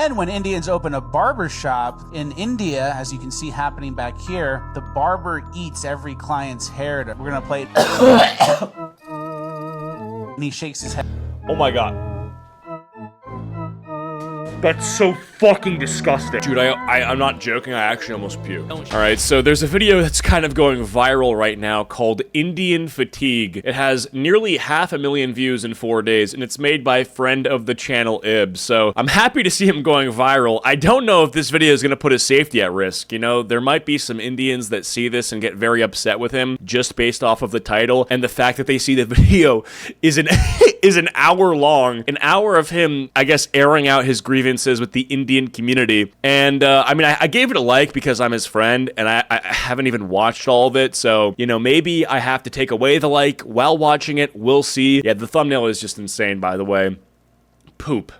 then when Indians open a barber shop in India, as you can see happening back here, the barber eats every client's hair. We're gonna play it. And he shakes his head. Oh my god. That's so fucking disgusting. Dude, I'm not joking, I actually almost puked. Alright, so there's a video that's kind of going viral right now called Indian Fatigue. It has nearly 500,000 views in 4 days, and it's made by a friend of the channel, Ib. So I'm happy to see him going viral. I don't know if this video is gonna put his safety at risk. You know, there might be some Indians that see this and get very upset with him just based off of the title and the fact that they see the video is an hour long. An hour of him, I guess, airing out his grievances with the Indian community. And I mean, I gave it a like because I'm his friend, and I haven't even watched all of it, so, you know, maybe I have to take away the like while watching it. We'll see. Yeah, the thumbnail is just insane, by the way. Poop.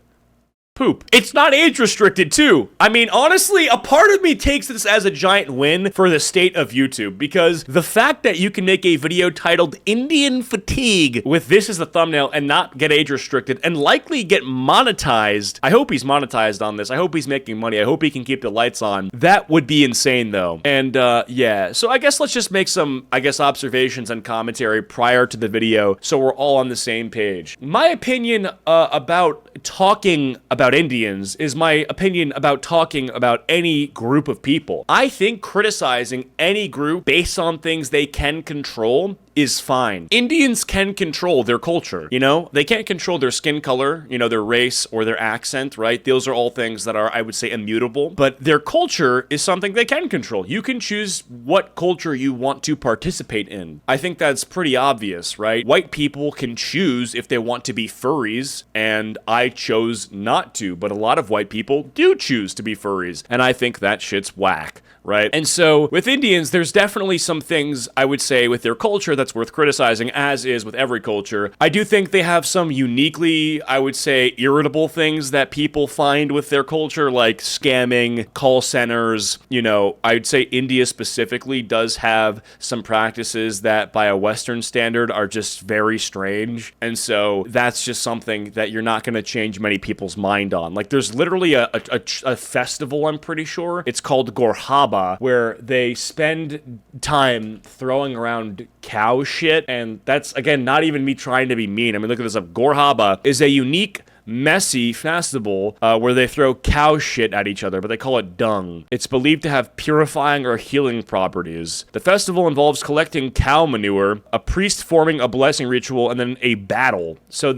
Poop. It's not age restricted too. I mean, honestly, a part of me takes this as a giant win for the state of YouTube, because the fact that you can make a video titled Indian Fatigue with this as the thumbnail and not get age restricted and likely get monetized. I hope he's monetized on this. I hope he's making money. I hope he can keep the lights on. That would be insane though. And yeah, so I guess let's just make some, I guess, observations and commentary prior to the video so we're all on the same page. My opinion about talking about Indians is my opinion about talking about any group of people. I think criticizing any group based on things they can control is fine. Indians can control their culture, you know? They can't control their skin color, you know, their race or their accent, right? Those are all things that are, I would say, immutable. But their culture is something they can control. You can choose what culture you want to participate in. I think that's pretty obvious, right? White people can choose if they want to be furries, and I chose not to, but a lot of white people do choose to be furries, and I think that shit's whack. Right? And so with Indians, there's definitely some things I would say with their culture that's worth criticizing, as is with every culture. I do think they have some uniquely, I would say, irritable things that people find with their culture, like scamming, call centers. You know, I'd say India specifically does have some practices that by a Western standard are just very strange. And so that's just something that you're not going to change many people's mind on. Like, there's literally a festival, I'm pretty sure. It's called Gorhaba, where they spend time throwing around cow shit, and that's, again, not even me trying to be mean. I mean, look at this up. Gorhaba is a unique, messy festival where they throw cow shit at each other, but they call it dung. It's believed to have purifying or healing properties. The festival involves collecting cow manure, a priest forming a blessing ritual, and then a battle. So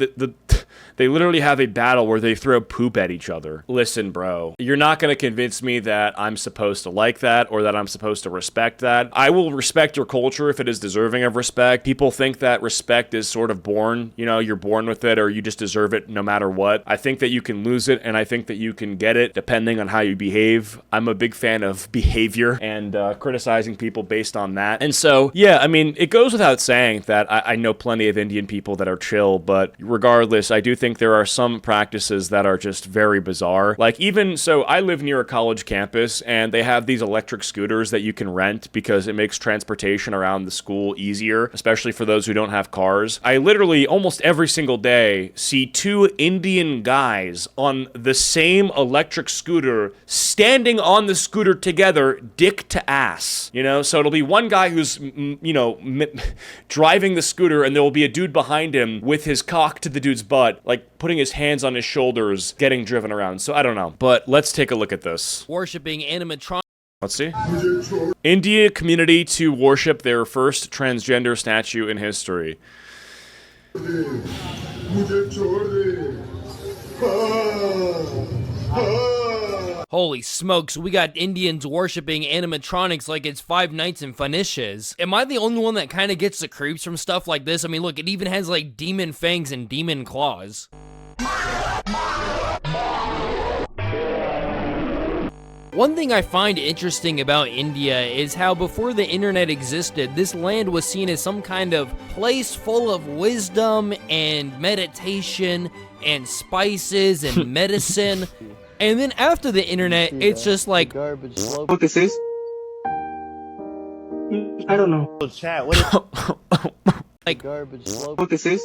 they literally have a battle where they throw poop at each other. Listen, bro, you're not gonna convince me that I'm supposed to like that or that I'm supposed to respect that. I will respect your culture if it is deserving of respect. People think that respect is sort of born, you know, you're born with it or you just deserve it no matter what. I think that you can lose it, and I think that you can get it depending on how you behave. I'm a big fan of behavior and criticizing people based on that. And so, yeah, I mean, it goes without saying that I know plenty of Indian people that are chill, but regardless, I do think there are some practices that are just very bizarre. Like, even so, I live near a college campus, and they have these electric scooters that you can rent because it makes transportation around the school easier, especially for those who don't have cars. I literally almost every single day see two Indian guys on the same electric scooter standing on the scooter together, dick to ass, you know? So it'll be one guy who's, you know, driving the scooter, and there will be a dude behind him with his cock to the dude's butt, like putting his hands on his shoulders, getting driven around. So I don't know, but let's take a look at this. Worshipping animatronics. Let's see. India community to worship their first transgender statue in history. Holy smokes, we got Indians worshipping animatronics like it's Five Nights in Finish. Am I the only one that kind of gets the creeps from stuff like this? I mean, look, it even has like demon fangs and demon claws. One thing I find interesting about India is how before the internet existed, this land was seen as some kind of place full of wisdom and meditation and spices and medicine. And then after the internet, it's just like garbage. What this is? I don't know. Chat. What is like garbage? What this is?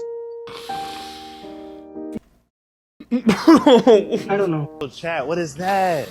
I don't know. Chat, what is that?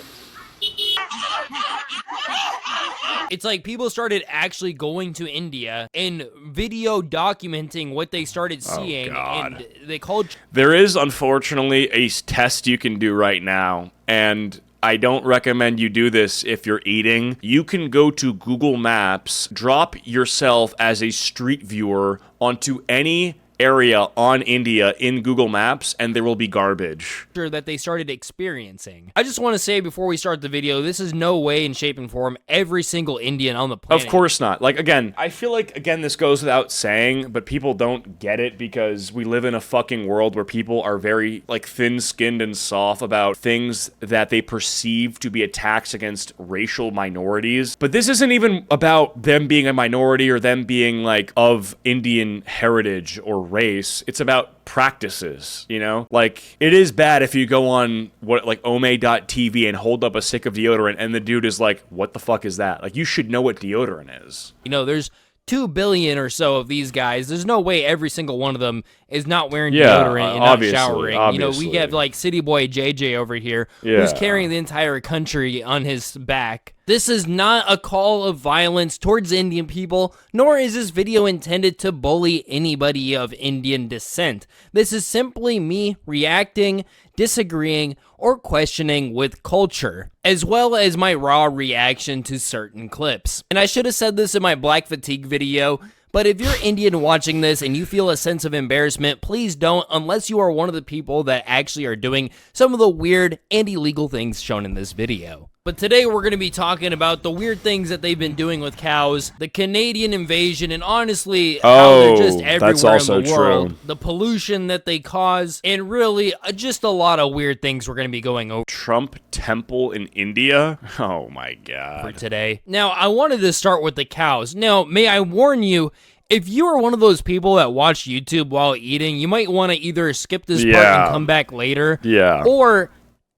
It's like people started actually going to India and video documenting what they started seeing, and they called. There is, unfortunately, a test you can do right now, and I don't recommend you do this if you're eating. You can go to Google Maps, drop yourself as a street viewer onto any area on India in Google Maps, and there will be garbage that they started experiencing. I just want to say before we start the video, this is no way in shape and form every single Indian on the planet. Of course not. Like, again, I feel like, again, this goes without saying, but people don't get it because we live in a fucking world where people are very, like, thin-skinned and soft about things that they perceive to be attacks against racial minorities. But this isn't even about them being a minority or them being, like, of Indian heritage or race. It's about practices, you know? Like, it is bad if you go on like ome.tv and hold up a stick of deodorant and the dude is like, what the fuck is that? Like, you should know what deodorant is. You know, there's 2 billion or so of these guys. There's no way every single one of them is not wearing deodorant and not showering. Obviously. You know, we have like city boy JJ over here who's carrying the entire country on his back. This is not a call of violence towards Indian people, nor is this video intended to bully anybody of Indian descent. This is simply me reacting, disagreeing, or questioning with culture, as well as my raw reaction to certain clips. And I should have said this in my Black Fatigue video, but if you're Indian watching this and you feel a sense of embarrassment, please don't, unless you are one of the people that actually are doing some of the weird and illegal things shown in this video. But today we're going to be talking about the weird things that they've been doing with cows, the Canadian invasion, and honestly, how they're just everywhere in the world, the pollution that they cause, and really just a lot of weird things we're going to be going over. Trump temple in India? Oh my god. For today. Now, I wanted to start with the cows. Now, may I warn you, if you are one of those people that watch YouTube while eating, you might want to either skip this part and come back later. Yeah. Or,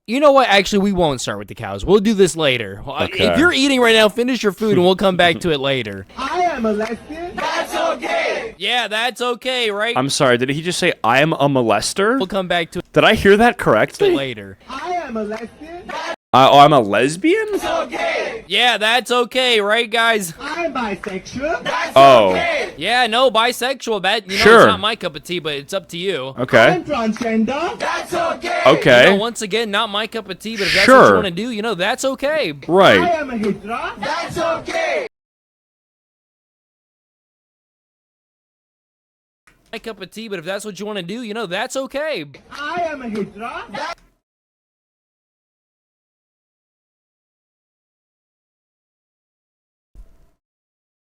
you know what? Actually, we won't start with the cows. We'll do this later. Okay. If you're eating right now, finish your food and we'll come back to it later. I am a lesbian. That's okay. Yeah, that's okay, right? I'm sorry, did he just say, I am a molester? We'll come back to it Did I hear that correctly? later. I am a lesbian. I'm a lesbian? That's okay. Yeah, that's okay, right, guys? I'm bisexual. That's okay. Yeah, no, bisexual. That, you know, Sure. it's not my cup of tea, but it's up to you. Okay. I'm transgender. That's okay. Okay. You know, once again, not my cup of tea, but if that's Sure. what you want to do, you know, that's okay. I Right. am a hydra. That's okay. My cup of tea, but if that's what you want to do, you know, that's okay. I am a hydra.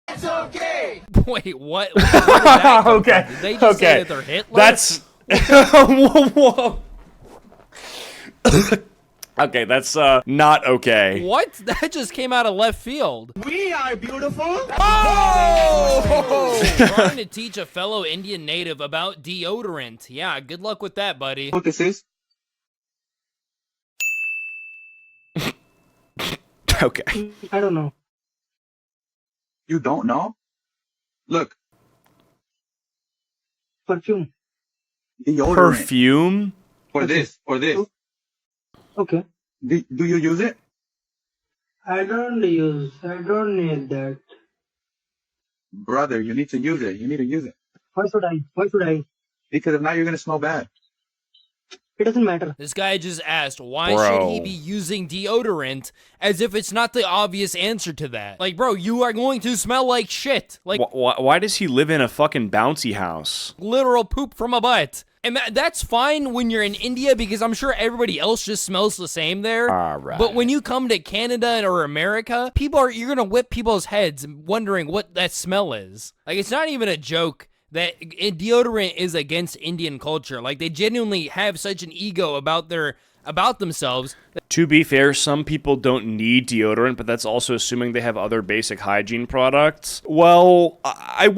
That's okay. Wait, what? Where did that come Okay. from? Did they just say that they're Hitler? That's whoa, whoa. Okay, that's not okay. What? That just came out of left field. We are beautiful. Oh! Trying to teach a fellow Indian native about deodorant. Yeah, good luck with that, buddy. What this is? Okay. I don't know. You don't know? Look, Perfume. deodorant. Perfume? Or this, or this. Okay. Do you use it? I don't need that. Brother, you need to use it. You need to use it. Why should I? Why should I? Because if not, you're going to smell bad. It doesn't matter. This guy just asked, why Bro. should he be using deodorant, as if it's not the obvious answer to that. Like, bro, you are going to smell like shit. Like, Why does he live in a fucking bouncy house? literal poop from a butt. And that's fine when you're in India, because I'm sure everybody else just smells the same there. Alright. But when you come to Canada or America, you're gonna whip people's heads wondering what that smell is. Like, it's not even a joke that deodorant is against Indian culture. Like, they genuinely have such an ego about themselves To be fair, some people don't need deodorant, but that's also assuming they have other basic hygiene products. Well, I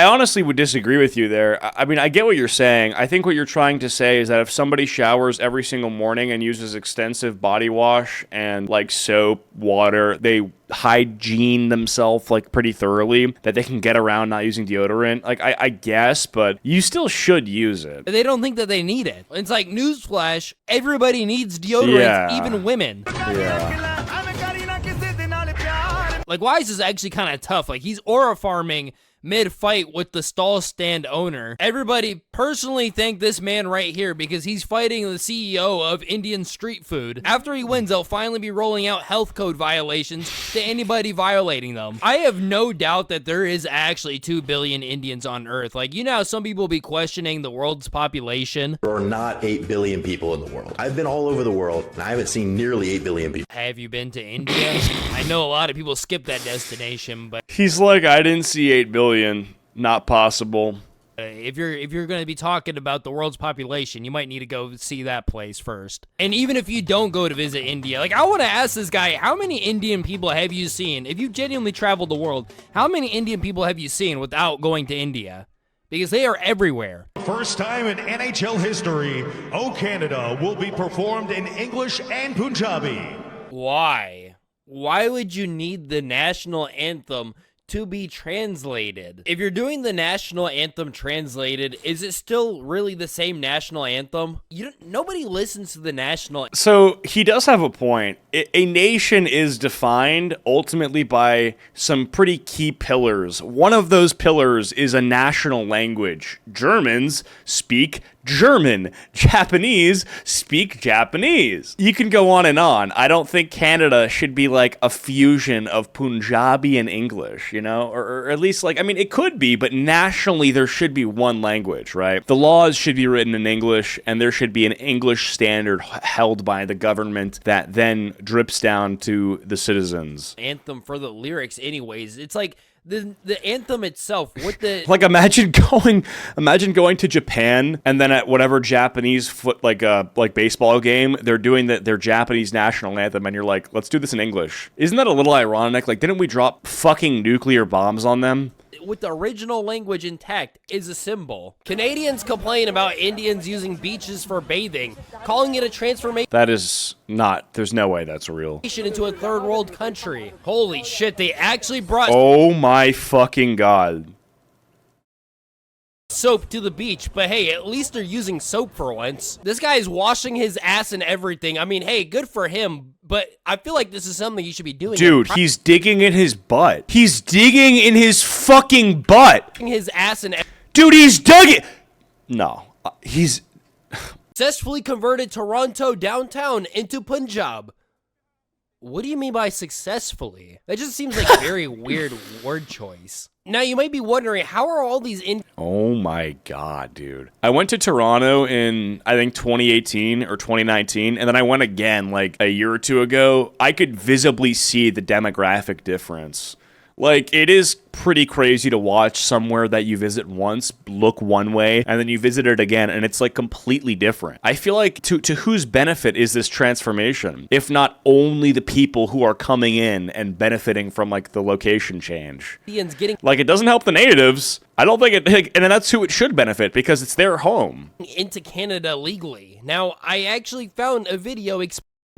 honestly would disagree with you there. I mean, I get what you're saying. I think what you're trying to say is that if somebody showers every single morning and uses extensive body wash and like soap, water, they hygiene themselves like pretty thoroughly, that they can get around not using deodorant. Like, I guess, but you still should use it. They don't think that they need it. It's like, newsflash, everybody needs deodorant, Yeah. even women. Yeah. Like, Wise is actually kind of tough. Like, he's aura farming mid-fight with the stall stand owner. Everybody personally thank this man right here because he's fighting the CEO of Indian street food. After he wins, they'll finally be rolling out health code violations to anybody violating them. I have no doubt that there is actually 2 billion Indians on Earth. Like, you know how some people be questioning the world's population? There are not 8 billion people in the world. I've been all over the world, and I haven't seen nearly 8 billion people. Have you been to India? I know a lot of people skip that destination, but He's like, I didn't see 8 billion. Not possible. if you're going to be talking about the world's population, you might need to go see that place first. And even if you don't go to visit India, like, I want to ask this guy, how many Indian people have you seen? If you genuinely traveled the world, how many Indian people have you seen without going to India? Because they are everywhere. First time in NHL history, O Canada will be performed in English and Punjabi. Why? Why would you need the national anthem to be translated? If you're doing the national anthem translated, is it still really the same national anthem? Nobody listens to the national. So he does have a point. A nation is defined ultimately by some pretty key pillars. One of those pillars is a national language. Germans speak German. Japanese speak Japanese. You can go on and on. I don't think Canada should be like a fusion of Punjabi and English, you know? Or at least, like, I mean, it could be, but nationally there should be one language, right? The laws should be written in English, and there should be an English standard held by the government that then drips down to the citizens. Anthem for the lyrics anyways. It's like the anthem itself, what the like imagine going to Japan and then at whatever Japanese like baseball game they're doing their Japanese national anthem and you're like, let's do this in English. Isn't that a little ironic? Like, didn't we drop fucking nuclear bombs on them? With the original language intact is a symbol. Canadians complain about Indians using beaches for bathing, calling it a transformation. That is not, there's no way that's real. Into a third world country. Holy shit, they actually brought Oh my fucking god. soap to the beach, but hey, at least they're using soap for once. This guy is washing his ass and everything. I mean, hey, good for him, but I feel like this is something you should be doing. Dude, he's digging in his butt. He's digging in his fucking butt. His ass and Dude, he's digging. No, he's successfully converted Toronto downtown into Punjab. What do you mean by successfully? That just seems like a very weird word choice. Now, you might be wondering, how are all these Oh my god, dude. I went to Toronto in, I think, 2018 or 2019, and then I went again, like, a year or two ago. I could visibly see the demographic difference. Like, it is pretty crazy to watch somewhere that you visit once look one way, and then you visit it again, and it's, like, completely different. I feel like, to whose benefit is this transformation? If not only the people who are coming in and benefiting from, like, the location change. Like, it doesn't help the natives. I don't think it, and that's who it should benefit, because it's their home. Into Canada legally. Now, I actually found a video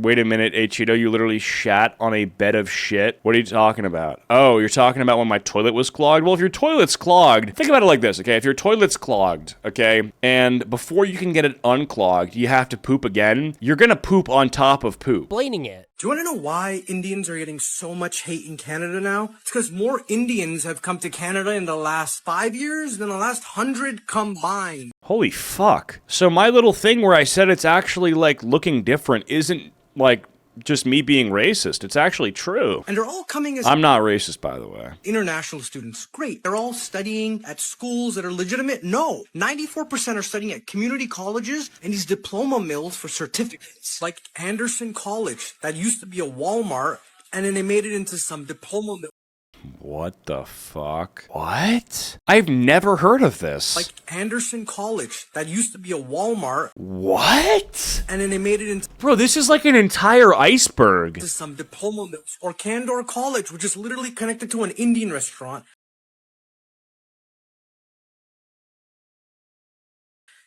Wait a minute, Acheeto, you literally shat on a bed of shit? What are you talking about? Oh, you're talking about when my toilet was clogged? Well, if your toilet's clogged, think about it like this, okay? If your toilet's clogged, okay, and before you can get it unclogged, you have to poop again, you're gonna poop on top of poop. explaining it. Do you want to know why Indians are getting so much hate in Canada now? It's because more Indians have come to Canada in the last 5 years than the last 100 combined. Holy fuck. So my little thing where I said it's actually, like, looking different isn't, like, just me being racist. It's actually true. And they're all coming as I'm not racist, by the way. international students. Great. They're all studying at schools that are legitimate. No. 94% are studying at community colleges and these diploma mills for certificates. Like Anderson College. That used to be a Walmart, and then they made it into some diploma mill. What the fuck? What? I've never heard of this. Like Anderson College, that used to be a Walmart. What? And then they made it into Bro, this is like an entire iceberg. some diploma mills. Or Candor College, which is literally connected to an Indian restaurant,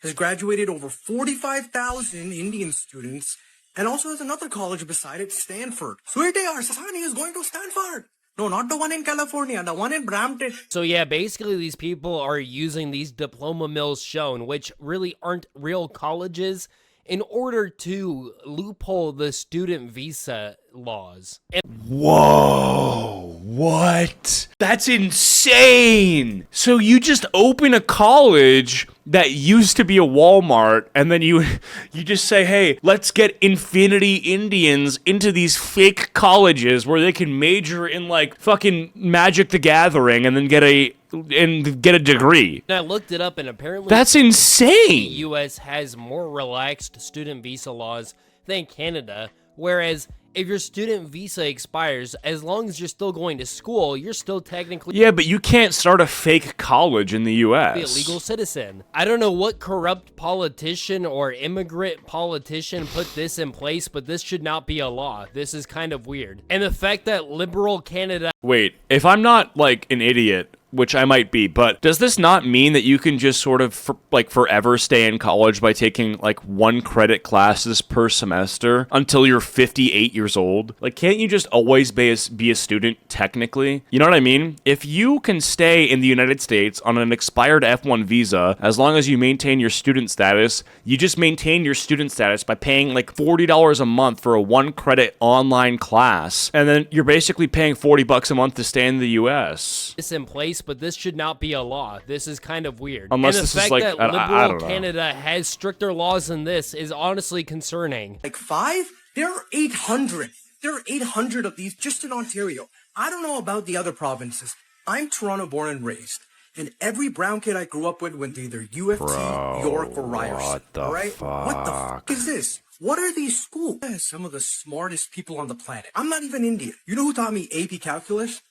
has graduated over 45,000 Indian students, and also has another college beside it, Stanford. Sweetie, our son is going to Stanford. No, not the one in California, the one in Brampton. So yeah, basically these people are using these diploma mills shown, which really aren't real colleges, in order to loophole the student visa laws. Whoa, what? That's insane. So you just open a college that used to be a Walmart, and then you just say, hey, let's get infinity Indians into these fake colleges where they can major in like fucking Magic the Gathering and then get a degree. And I looked it up, and apparently That's insane. the U.S. has more relaxed student visa laws than Canada, whereas if your student visa expires, as long as you're still going to school, you're still technically Yeah, but you can't start a fake college in the U.S. be a legal citizen. I don't know what corrupt politician or immigrant politician put this in place, but this should not be a law. This is kind of weird. And the fact that liberal Canada... Wait, if I'm not, like, an idiot, which I might be, but does this not mean that you can just sort of, forever stay in college by taking, like, 1 credit classes per semester until you're 58 years old? Like, can't you just always be a student, technically? You know what I mean? If you can stay in the United States on an expired F1 visa, as long as you maintain your student status, you just maintain your student status by paying, like, $40 a month for a 1 credit online class, and then you're basically paying $40 a month to stay in the U.S. this in place, but this should not be a law. This is kind of weird. Unless and the this is fact like, that I liberal don't know. Canada has stricter laws than this is honestly concerning. Like 5? There are 800. There are 800 of these just in Ontario. I don't know about the other provinces. I'm Toronto born and raised. And every brown kid I grew up with went to either U of T, York, or Ryerson. what the What the fuck? fuck is this? What are these schools? Some of the smartest people on the planet. I'm not even Indian. You know who taught me AP Calculus?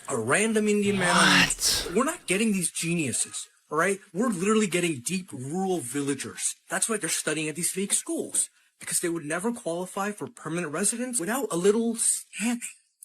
A random Indian man on YouTube. We're not getting these geniuses, all right? We're literally getting deep rural villagers. That's why they're studying at these fake schools, because they would never qualify for permanent residence without a little scamming.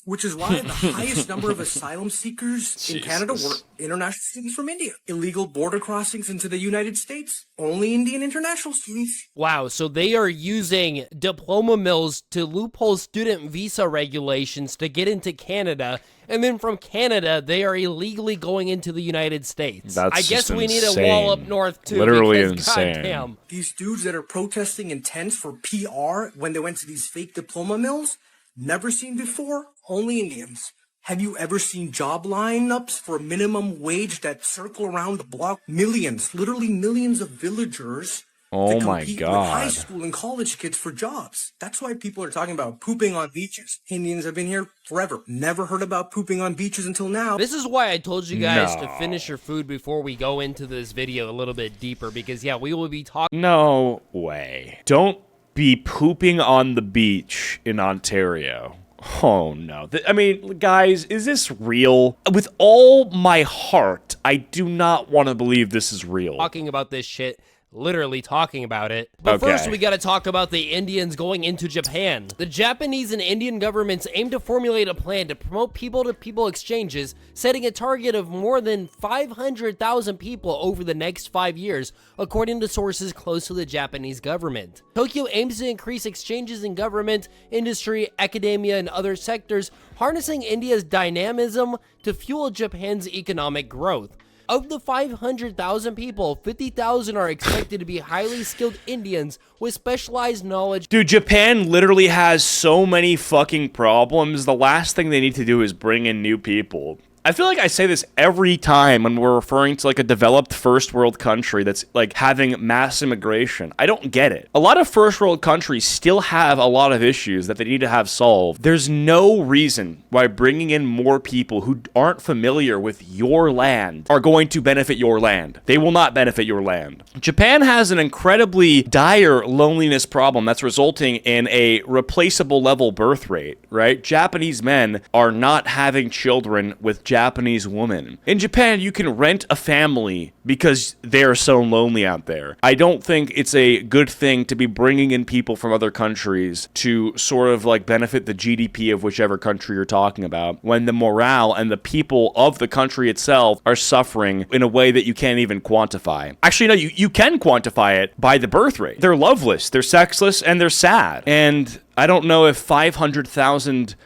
Which is why the highest number of asylum seekers in Canada were international students from India. Illegal border crossings into the United States, only Indian international students. Wow, so they are using diploma mills to loophole student visa regulations to get into Canada, and then from Canada, they are illegally going into the United States. That's I guess just we need a wall up insane. north too. Literally because, insane. goddamn. These dudes that are protesting in tents for PR when they went to these fake diploma mills, never seen before, only Indians. Have you ever seen job lineups for minimum wage that circle around the block? Millions, literally millions of villagers Oh to my compete with God. high school and college kids for jobs. That's why people are talking about pooping on beaches. Indians have been here forever. Never heard about pooping on beaches until now. This is why I told you guys to No. finish your food before we go into this video a little bit deeper, because yeah, we will be talking No way. Don't be pooping on the beach in Ontario. Oh no. I mean, guys, is this real? With all my heart, I do not want to believe this is real. about this shit, literally talking about it. But Okay. first, we gotta talk about the Indians going into Japan. The Japanese and Indian governments aim to formulate a plan to promote people-to-people exchanges, setting a target of more than 500,000 people over the next 5 years, according to sources close to the Japanese government. Tokyo aims to increase exchanges in government, industry, academia, and other sectors, harnessing India's dynamism to fuel Japan's economic growth. Of the 500,000 people, 50,000 are expected to be highly skilled Indians with specialized knowledge. Dude, Japan literally has so many fucking problems. The last thing they need to do is bring in new people. I feel like I say this every time when we're referring to like a developed first world country that's like having mass immigration. I don't get it. A lot of first world countries still have a lot of issues that they need to have solved. There's no reason why bringing in more people who aren't familiar with your land are going to benefit your land. They will not benefit your land. Japan has an incredibly dire loneliness problem that's resulting in a replaceable level birth rate, right? Japanese men are not having children with Japanese women. In Japan, you can rent a family because they're so lonely out there. I don't think it's a good thing to be bringing in people from other countries to sort of like benefit the GDP of whichever country you're talking about, when the morale and the people of the country itself are suffering in a way that you can't even quantify. Actually, no, you can quantify it by the birth rate. They're loveless, they're sexless, and they're sad. And I don't know if 50,000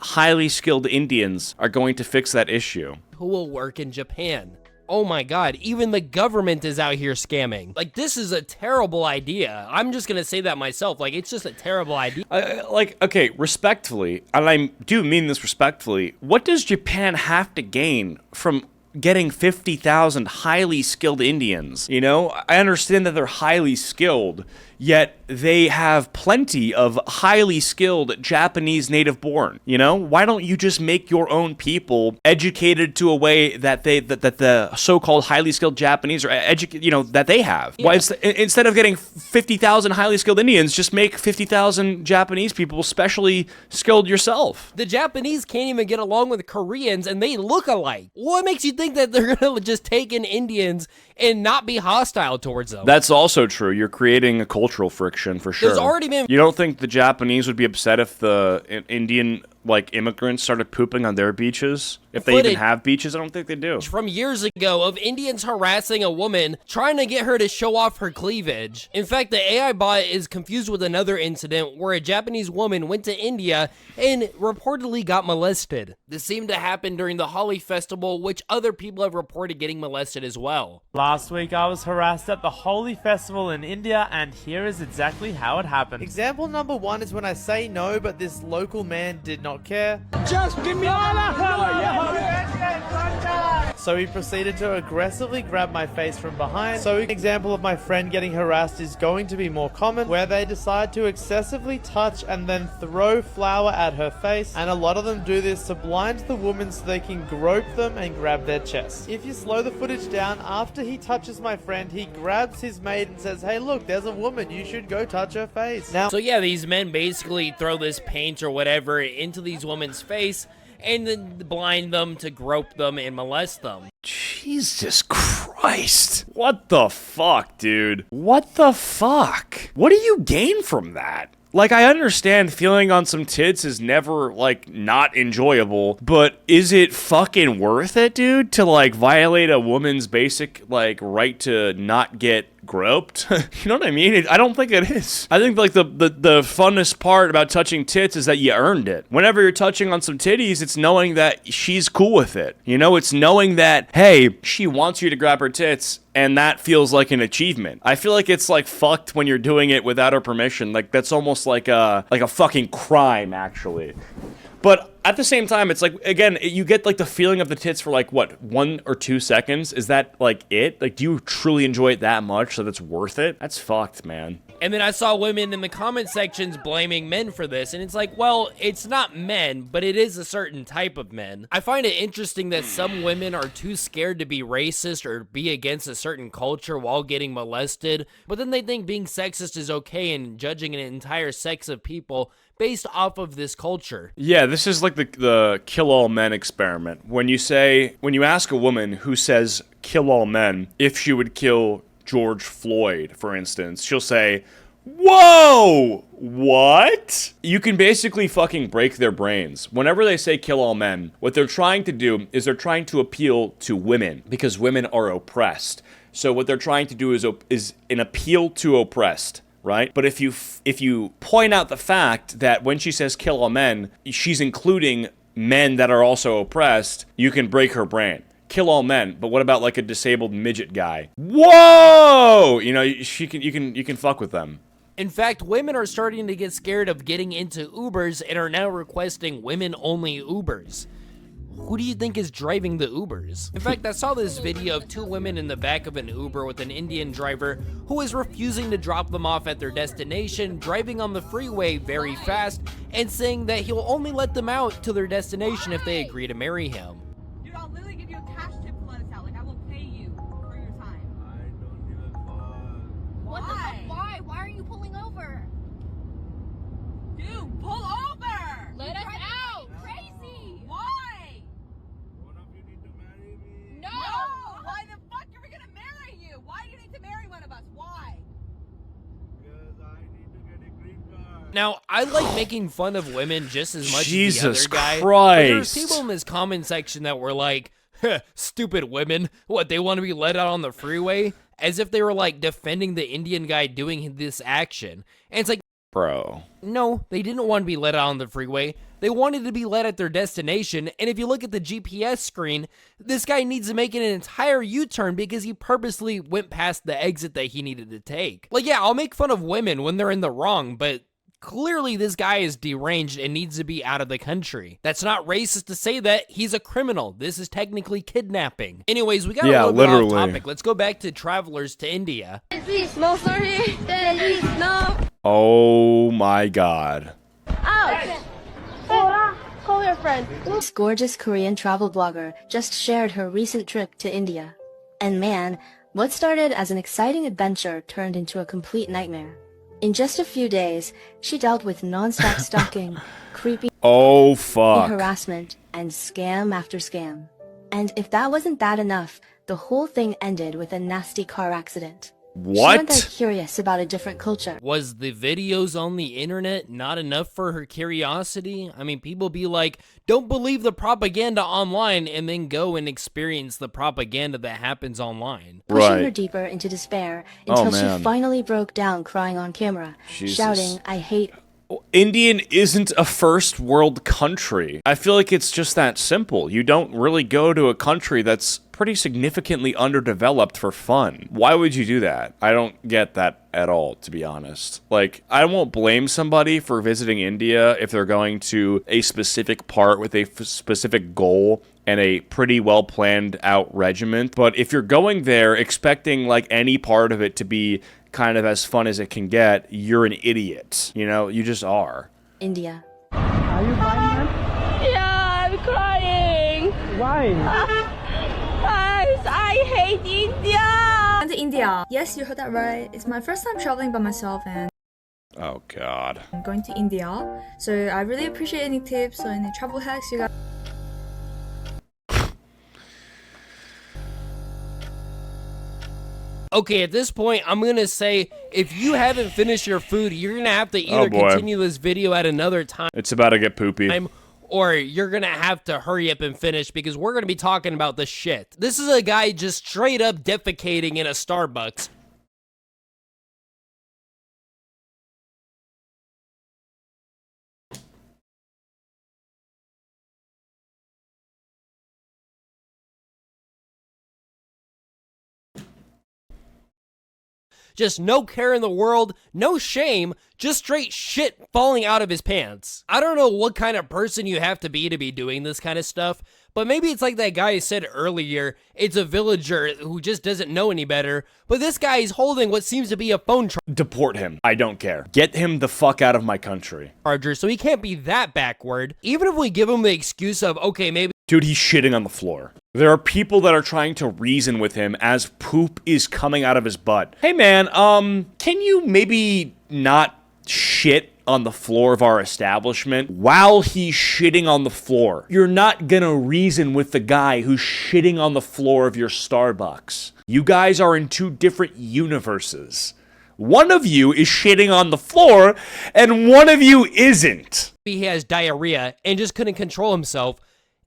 highly skilled Indians are going to fix that issue. Who will work in Japan? Oh my god, even the government is out here scamming. Like, this is a terrible idea. I'm just gonna say that myself. Like, it's just a terrible idea. Okay, respectfully, and I do mean this respectfully, what does Japan have to gain from getting 50,000 highly skilled Indians? You know, I understand that they're highly skilled, yet they have plenty of highly skilled Japanese native born. You know, why don't you just make your own people educated to a way that that the so-called highly skilled Japanese are educated, you know, that they have? Yeah. Why instead of getting 50,000 highly skilled Indians, just make 50,000 Japanese people specially skilled yourself? The Japanese can't even get along with Koreans, and they look alike. What makes you think that they're gonna just take in Indians and not be hostile towards them? That's also true. You're creating a cultural friction for sure. There's already been. You don't think the Japanese would be upset if the Indian like immigrants started pooping on their beaches? If they even have beaches? I don't think they do. From years ago of Indians harassing a woman, trying to get her to show off her cleavage. In fact, the AI bot is confused with another incident where a Japanese woman went to India and reportedly got molested. This seemed to happen during the Holi festival, which other people have reported getting molested as well. Last week I was harassed at the Holi festival in India, and here is exactly how it happened. Example number 1 is when I say no, but this local man did not care. Just give me So he proceeded to aggressively grab my face from behind. So an example of my friend getting harassed is going to be more common, where they decide to excessively touch and then throw flour at her face, and a lot of them do this to blind the woman so they can grope them and grab their chest. If you slow the footage down, after he touches my friend, he grabs his mate and says, "Hey look, there's a woman, you should go touch her face." Now, so yeah, these men basically throw this paint or whatever into these women's face and then blind them to grope them and molest them. Jesus Christ. What the fuck, dude? What the fuck? What do you gain from that? Like, I understand feeling on some tits is never, like, not enjoyable, but is it fucking worth it, dude, to, like, violate a woman's basic, like, right to not get groped? You know what I mean? I don't think it is. I think, like, the funnest part about touching tits is that you earned it. Whenever you're touching on some titties, it's knowing that she's cool with it. You know, it's knowing that, hey, she wants you to grab her tits, and that feels like an achievement. I feel like it's, like, fucked when you're doing it without her permission. Like, that's almost like a fucking crime, actually. But at the same time, it's like, again, you get like the feeling of the tits for like, what, 1 or 2 seconds? Is that like it? Like, do you truly enjoy it that much so that's worth it? That's fucked, man. And then I saw women in the comment sections blaming men for this, and it's like, well, it's not men, but it is a certain type of men. I find it interesting that some women are too scared to be racist or be against a certain culture while getting molested, but then they think being sexist is okay and judging an entire sex of people based off of this culture. Yeah, this is like the kill all men experiment. When you ask a woman who says kill all men, if she would kill George Floyd, for instance, she'll say, "Whoa, what?" You can basically fucking break their brains. Whenever they say kill all men, what they're trying to do is they're trying to appeal to women because women are oppressed. So what they're trying to do is an appeal to oppressed. Right? But if you point out the fact that when she says kill all men, she's including men that are also oppressed, you can break her brain. Kill all men, but what about like a disabled midget guy? Whoa! You know, you can fuck with them. In fact, women are starting to get scared of getting into Ubers and are now requesting women-only Ubers. who do you think is driving the Ubers? In fact, I saw this video of two women in the back of an Uber with an Indian driver who was refusing to drop them off at their destination, driving on the freeway very fast, and saying that he'll only let them out to their destination if they agree to marry him. Dude, I'll literally give you a cash tip to let us out. Like, I will pay you for your time. I don't give a fuck. What the fuck? Why? Why are you pulling over? Dude, pull over! Let us out! Crazy! Why? One of you need to marry me. No! Why the fuck are we gonna marry you? Why do you need to marry one of us? Why? Because I need to get a green card. Now, I like making fun of women just as much Jesus as the other guy. Christ. But there's people in this comment section that were like, stupid women. What, they want to be let out on the freeway? As if they were like defending the Indian guy doing this action. And it's like, bro. No, they didn't want to be let out on the freeway. They wanted to be let at their destination, and if you look at the GPS screen, this guy needs to make an entire U-turn because he purposely went past the exit that he needed to take. Like, yeah, I'll make fun of women when they're in the wrong, but clearly this guy is deranged and needs to be out of the country. That's not racist to say that. He's a criminal. This is technically kidnapping. Anyways, we got a little bit off topic. Let's go back to travelers to India. Please, no, sorry. Please, no. Oh my god. Ouch. Call your friend. This gorgeous Korean travel blogger just shared her recent trip to India. And man, what started as an exciting adventure turned into a complete nightmare. In just a few days, she dealt with non-stop stalking, creepy harassment, and scam after scam. And if that wasn't bad enough, the whole thing ended with a nasty car accident. What? She went there curious about a different culture. Was the videos on the internet not enough for her curiosity? I mean, people be like, don't believe the propaganda online, and then go and experience the propaganda that happens online. Pushing her deeper into despair until she finally broke down crying on camera, shouting, I hate... Indian isn't a first world country. I feel like it's just that simple. You don't really go to a country that's pretty significantly underdeveloped for fun. Why would you do that? I don't get that at all, to be honest. Like, I won't blame somebody for visiting India if they're going to a specific part with a specific goal and a pretty well planned out regiment. But if you're going there expecting like any part of it to be kind of as fun as it can get, you're an idiot. You know, you just are. India. Are you crying, man? Yeah, I'm crying. Why? Guys, I hate India. I'm to India. Yes, you heard that right. It's my first time traveling by myself and oh god. I'm going to India. So I really appreciate any tips or any travel hacks you guys. Okay, at this point, I'm gonna say, if you haven't finished your food, you're gonna have to either continue this video at another time. It's about to get poopy. Or you're gonna have to hurry up and finish because we're gonna be talking about this shit. This is a guy just straight up defecating in a Starbucks. Just no care in the world, no shame, just straight shit falling out of his pants. I don't know what kind of person you have to be doing this kind of stuff, but maybe it's like that guy said earlier, it's a villager who just doesn't know any better, but this guy is holding what seems to be a phone charger. Deport him. I don't care. Get him the fuck out of my country. So he can't be that backward. Even if we give him the excuse of, okay, maybe... Dude, he's shitting on the floor. There are people that are trying to reason with him as poop is coming out of his butt. Hey man, can you maybe not shit on the floor of our establishment while he's shitting on the floor? You're not gonna reason with the guy who's shitting on the floor of your Starbucks. You guys are in two different universes. One of you is shitting on the floor, and one of you isn't. He has diarrhea and just couldn't control himself.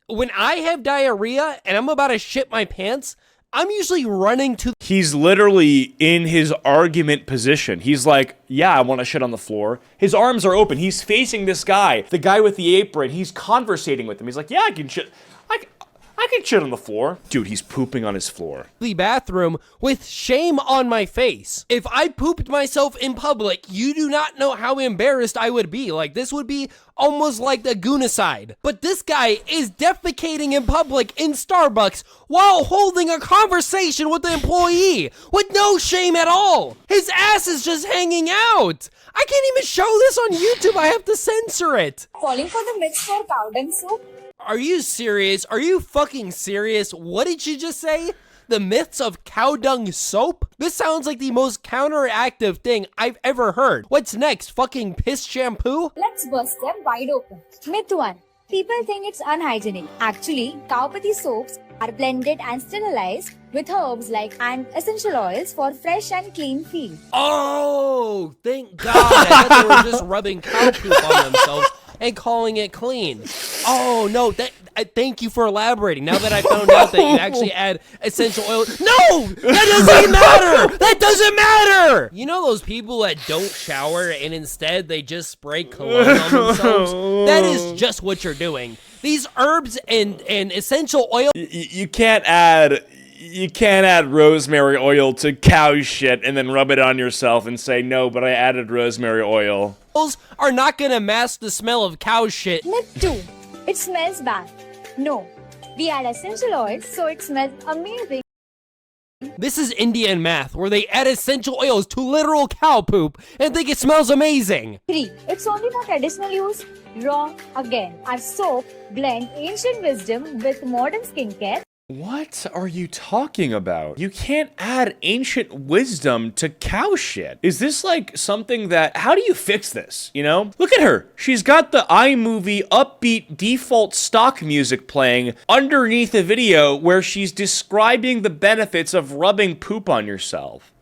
When I have diarrhea and I'm about to shit my pants, I'm usually running to... He's literally in his argument position. He's like, yeah, I want to shit on the floor. His arms are open. He's facing this guy, the guy with the apron. He's conversating with him. He's like, yeah, I can shit. I I can shit on the floor. Dude, he's pooping on his floor. The bathroom with shame on my face. If I pooped myself in public, you do not know how embarrassed I would be. Like, this would be almost like the goonicide. But this guy is defecating in public in Starbucks while holding a conversation with the employee with no shame at all. His ass is just hanging out. I can't even show this on YouTube. I have to censor it. Falling for the myths for cow dung soup? Are you serious? Are you fucking serious? What did you just say? The myths of cow dung soap? This sounds like the most counteractive thing I've ever heard. What's next? Fucking piss shampoo? Let's bust them wide open. Myth 1. People think it's unhygienic. Actually, cowpathy soaps are blended and sterilized with herbs and essential oils for fresh and clean feet. Oh, thank God. I thought they were just rubbing cow poop on themselves and calling it clean. Oh, no, thank you for elaborating. Now that I found out that you actually add essential oil. No, that doesn't matter. That doesn't matter. You know those people that don't shower and instead they just spray cologne on themselves? That is just what you're doing. These herbs and essential oil. You can't add rosemary oil to cow shit and then rub it on yourself and say, no, but I added rosemary oil. Are not gonna mask the smell of cow shit. Myth 2. It smells bad. No. We add essential oils so it smells amazing. This is Indian math, where they add essential oils to literal cow poop and think it smells amazing. 3. It's only for traditional use. Wrong again. Our soap blend ancient wisdom with modern skincare. What are you talking about? You can't add ancient wisdom to cow shit. Is this like something that, how do you fix this, you know? Look at her. She's got the iMovie upbeat default stock music playing underneath a video where she's describing the benefits of rubbing poop on yourself.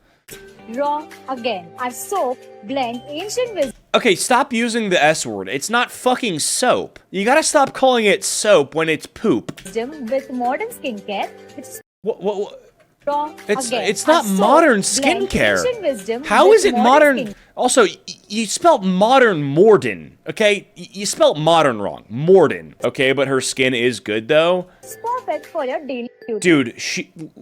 Wrong again. Our soap blend ancient wisdom. Okay, stop using the S word. It's not fucking soap. You gotta stop calling it soap when it's poop. With modern skincare. What? Wrong It's not modern skincare. How is it modern? Also, you spelled modern Morden, okay? You spelled modern wrong. Morden, okay? But her skin is good, though. It's perfect for your daily use. Dude,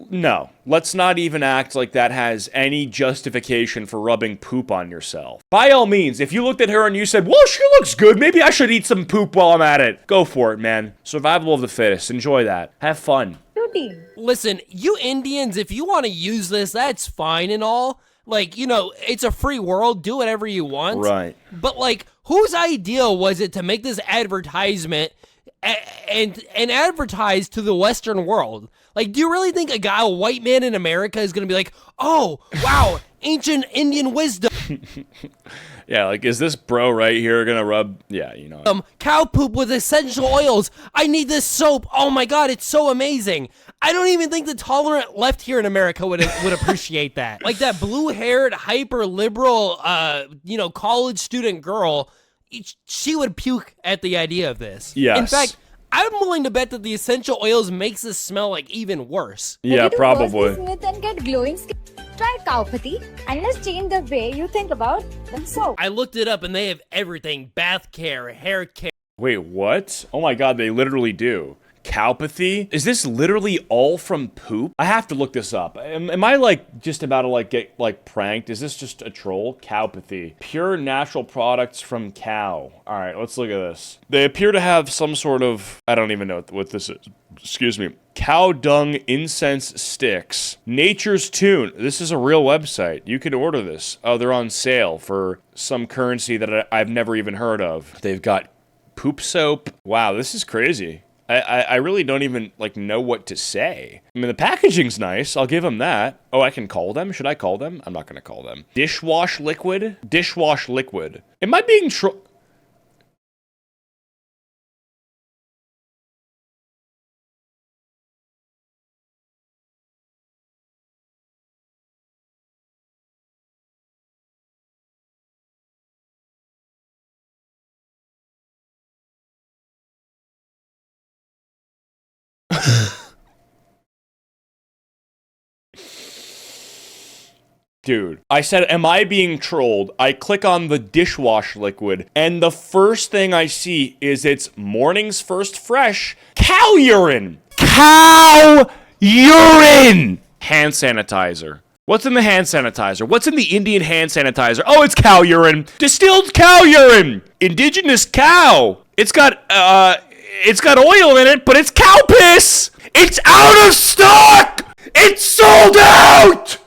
no. Let's not even act like that has any justification for rubbing poop on yourself. By all means, if you looked at her and you said, well, she looks good, maybe I should eat some poop while I'm at it. Go for it, man. Survival of the fittest. Enjoy that. Have fun. Listen, you Indians, if you want to use this, that's fine and all. Like, you know, it's a free world. Do whatever you want. Right. But, like, whose idea was it to make this advertisement and advertise to the Western world? Like, do you really think a white man in America is going to be like, oh, wow, ancient Indian wisdom? Yeah, like, is this bro right here gonna rub? Yeah, you know. Cow poop with essential oils. I need this soap. Oh my God, it's so amazing. I don't even think the tolerant left here in America would appreciate that. Like that blue-haired, hyper-liberal, college student girl, she would puke at the idea of this. Yes. In fact, I'm willing to bet that the essential oils makes this smell like even worse. Yeah, probably. If you do and get glowing skin, try cowpathy and let's change the way you think about the soap. I looked it up and they have everything: bath care, hair care. Wait, what? Oh my God, they literally do. Cowpathy? Is this literally all from poop? I have to look this up. Am I like just about to like get like pranked? Is this just a troll? Cowpathy. Pure natural products from cow. All right, let's look at this. They appear to have some sort of, I don't even know what this is. Excuse me. Cow dung incense sticks. Nature's Tune. This is a real website. You can order this. Oh, they're on sale for some currency that I've never even heard of. They've got poop soap. Wow, this is crazy. I really don't even, like, know what to say. I mean, the packaging's nice. I'll give them that. Oh, I can call them? Should I call them? I'm not gonna call them. Dishwash liquid? Dishwash liquid. Am I being Dude, I said, am I being trolled? I click on the dishwash liquid, and the first thing I see is it's morning's first fresh cow urine. cow urine! Hand sanitizer. What's in the hand sanitizer? What's in the Indian hand sanitizer? Oh, it's cow urine. Distilled cow urine. Indigenous cow. It's got oil in it, but it's cow piss. It's out of stock. It's sold out.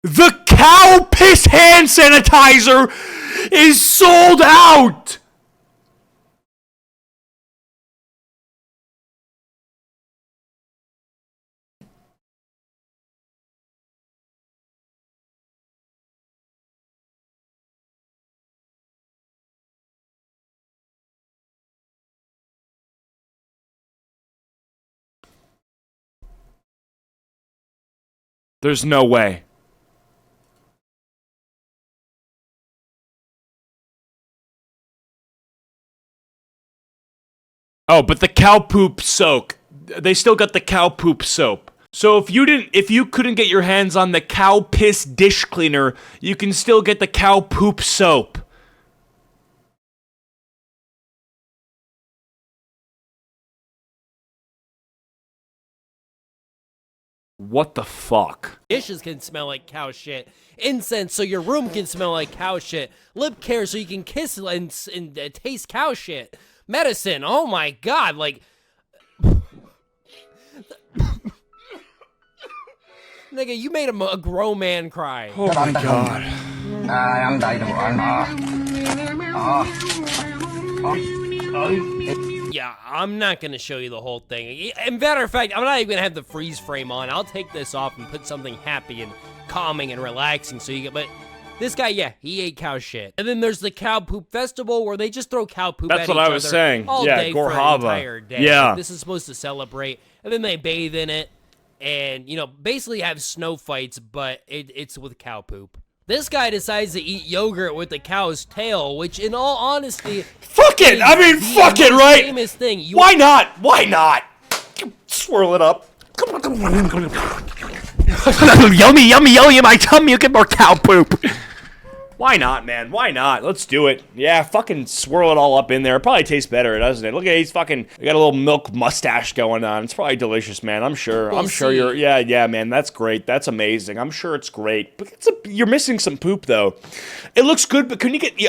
The cow piss hand sanitizer is sold out! There's no way. Oh, but the cow poop soak. They still got the cow poop soap. So if you couldn't get your hands on the cow piss dish cleaner, you can still get the cow poop soap. What the fuck? Dishes can smell like cow shit. Incense so your room can smell like cow shit. Lip care so you can kiss and taste cow shit. Medicine, oh my god, like... Nigga, you made a grown man cry. Oh my god. Yeah, I'm not gonna show you the whole thing. And matter of fact, I'm not even gonna have the freeze frame on. I'll take this off and put something happy and calming and relaxing so you get, but... This guy, yeah, he ate cow shit. And then there's the cow poop festival where they just throw cow poop at each other. That's what I was saying. All Yeah, day for an entire day. Yeah. This is supposed to celebrate. And then they bathe in it and, you know, basically have snow fights, but it's with cow poop. This guy decides to eat yogurt with the cow's tail, which in all honesty... Fuck it! I mean, fuck it, right? Famous thing. Why not? Why not? Swirl it up. Yummy, yummy, yummy, my tummy, you get more cow poop. Why not, man? Why not? Let's do it. Yeah, fucking swirl it all up in there. It probably tastes better, doesn't it? Look at he's fucking got a little milk mustache going on. It's probably delicious, man. I'm sure. I'm sure you're yeah, man. That's great. That's amazing. I'm sure it's great. But you're missing some poop though. It looks good, but can you get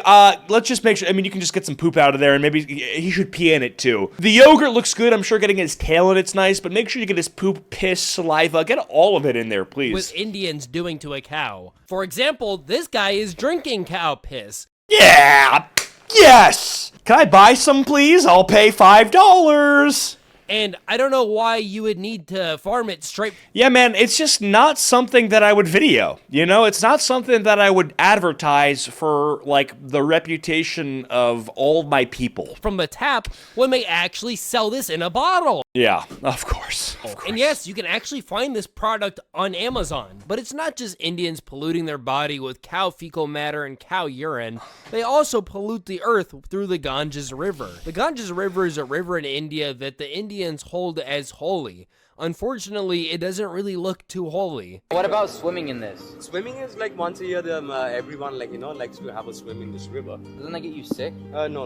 let's just make sure, I mean, you can just get some poop out of there and maybe he should pee in it too. The yogurt looks good. I'm sure getting his tail in it's nice, but make sure you get his poop, piss, saliva, get all of it in there, please. With Indians doing to a cow. For example, this guy is drinking cow piss. Yeah! Yes! Can I buy some, please? I'll pay $5. And I don't know why you would need to farm it straight. Yeah, man, it's just not something that I would video. You know, it's not something that I would advertise for, like, the reputation of all my people. From the tap when they actually sell this in a bottle. Yeah, of course. And yes, you can actually find this product on Amazon. But it's not just Indians polluting their body with cow fecal matter and cow urine. They also pollute the earth through the Ganges River. The Ganges River is a river in India that the Indians hold as holy. Unfortunately, it doesn't really look too holy. What about swimming in this? Swimming is like once a year, everyone likes to have a swim in this river. Doesn't that get you sick? No.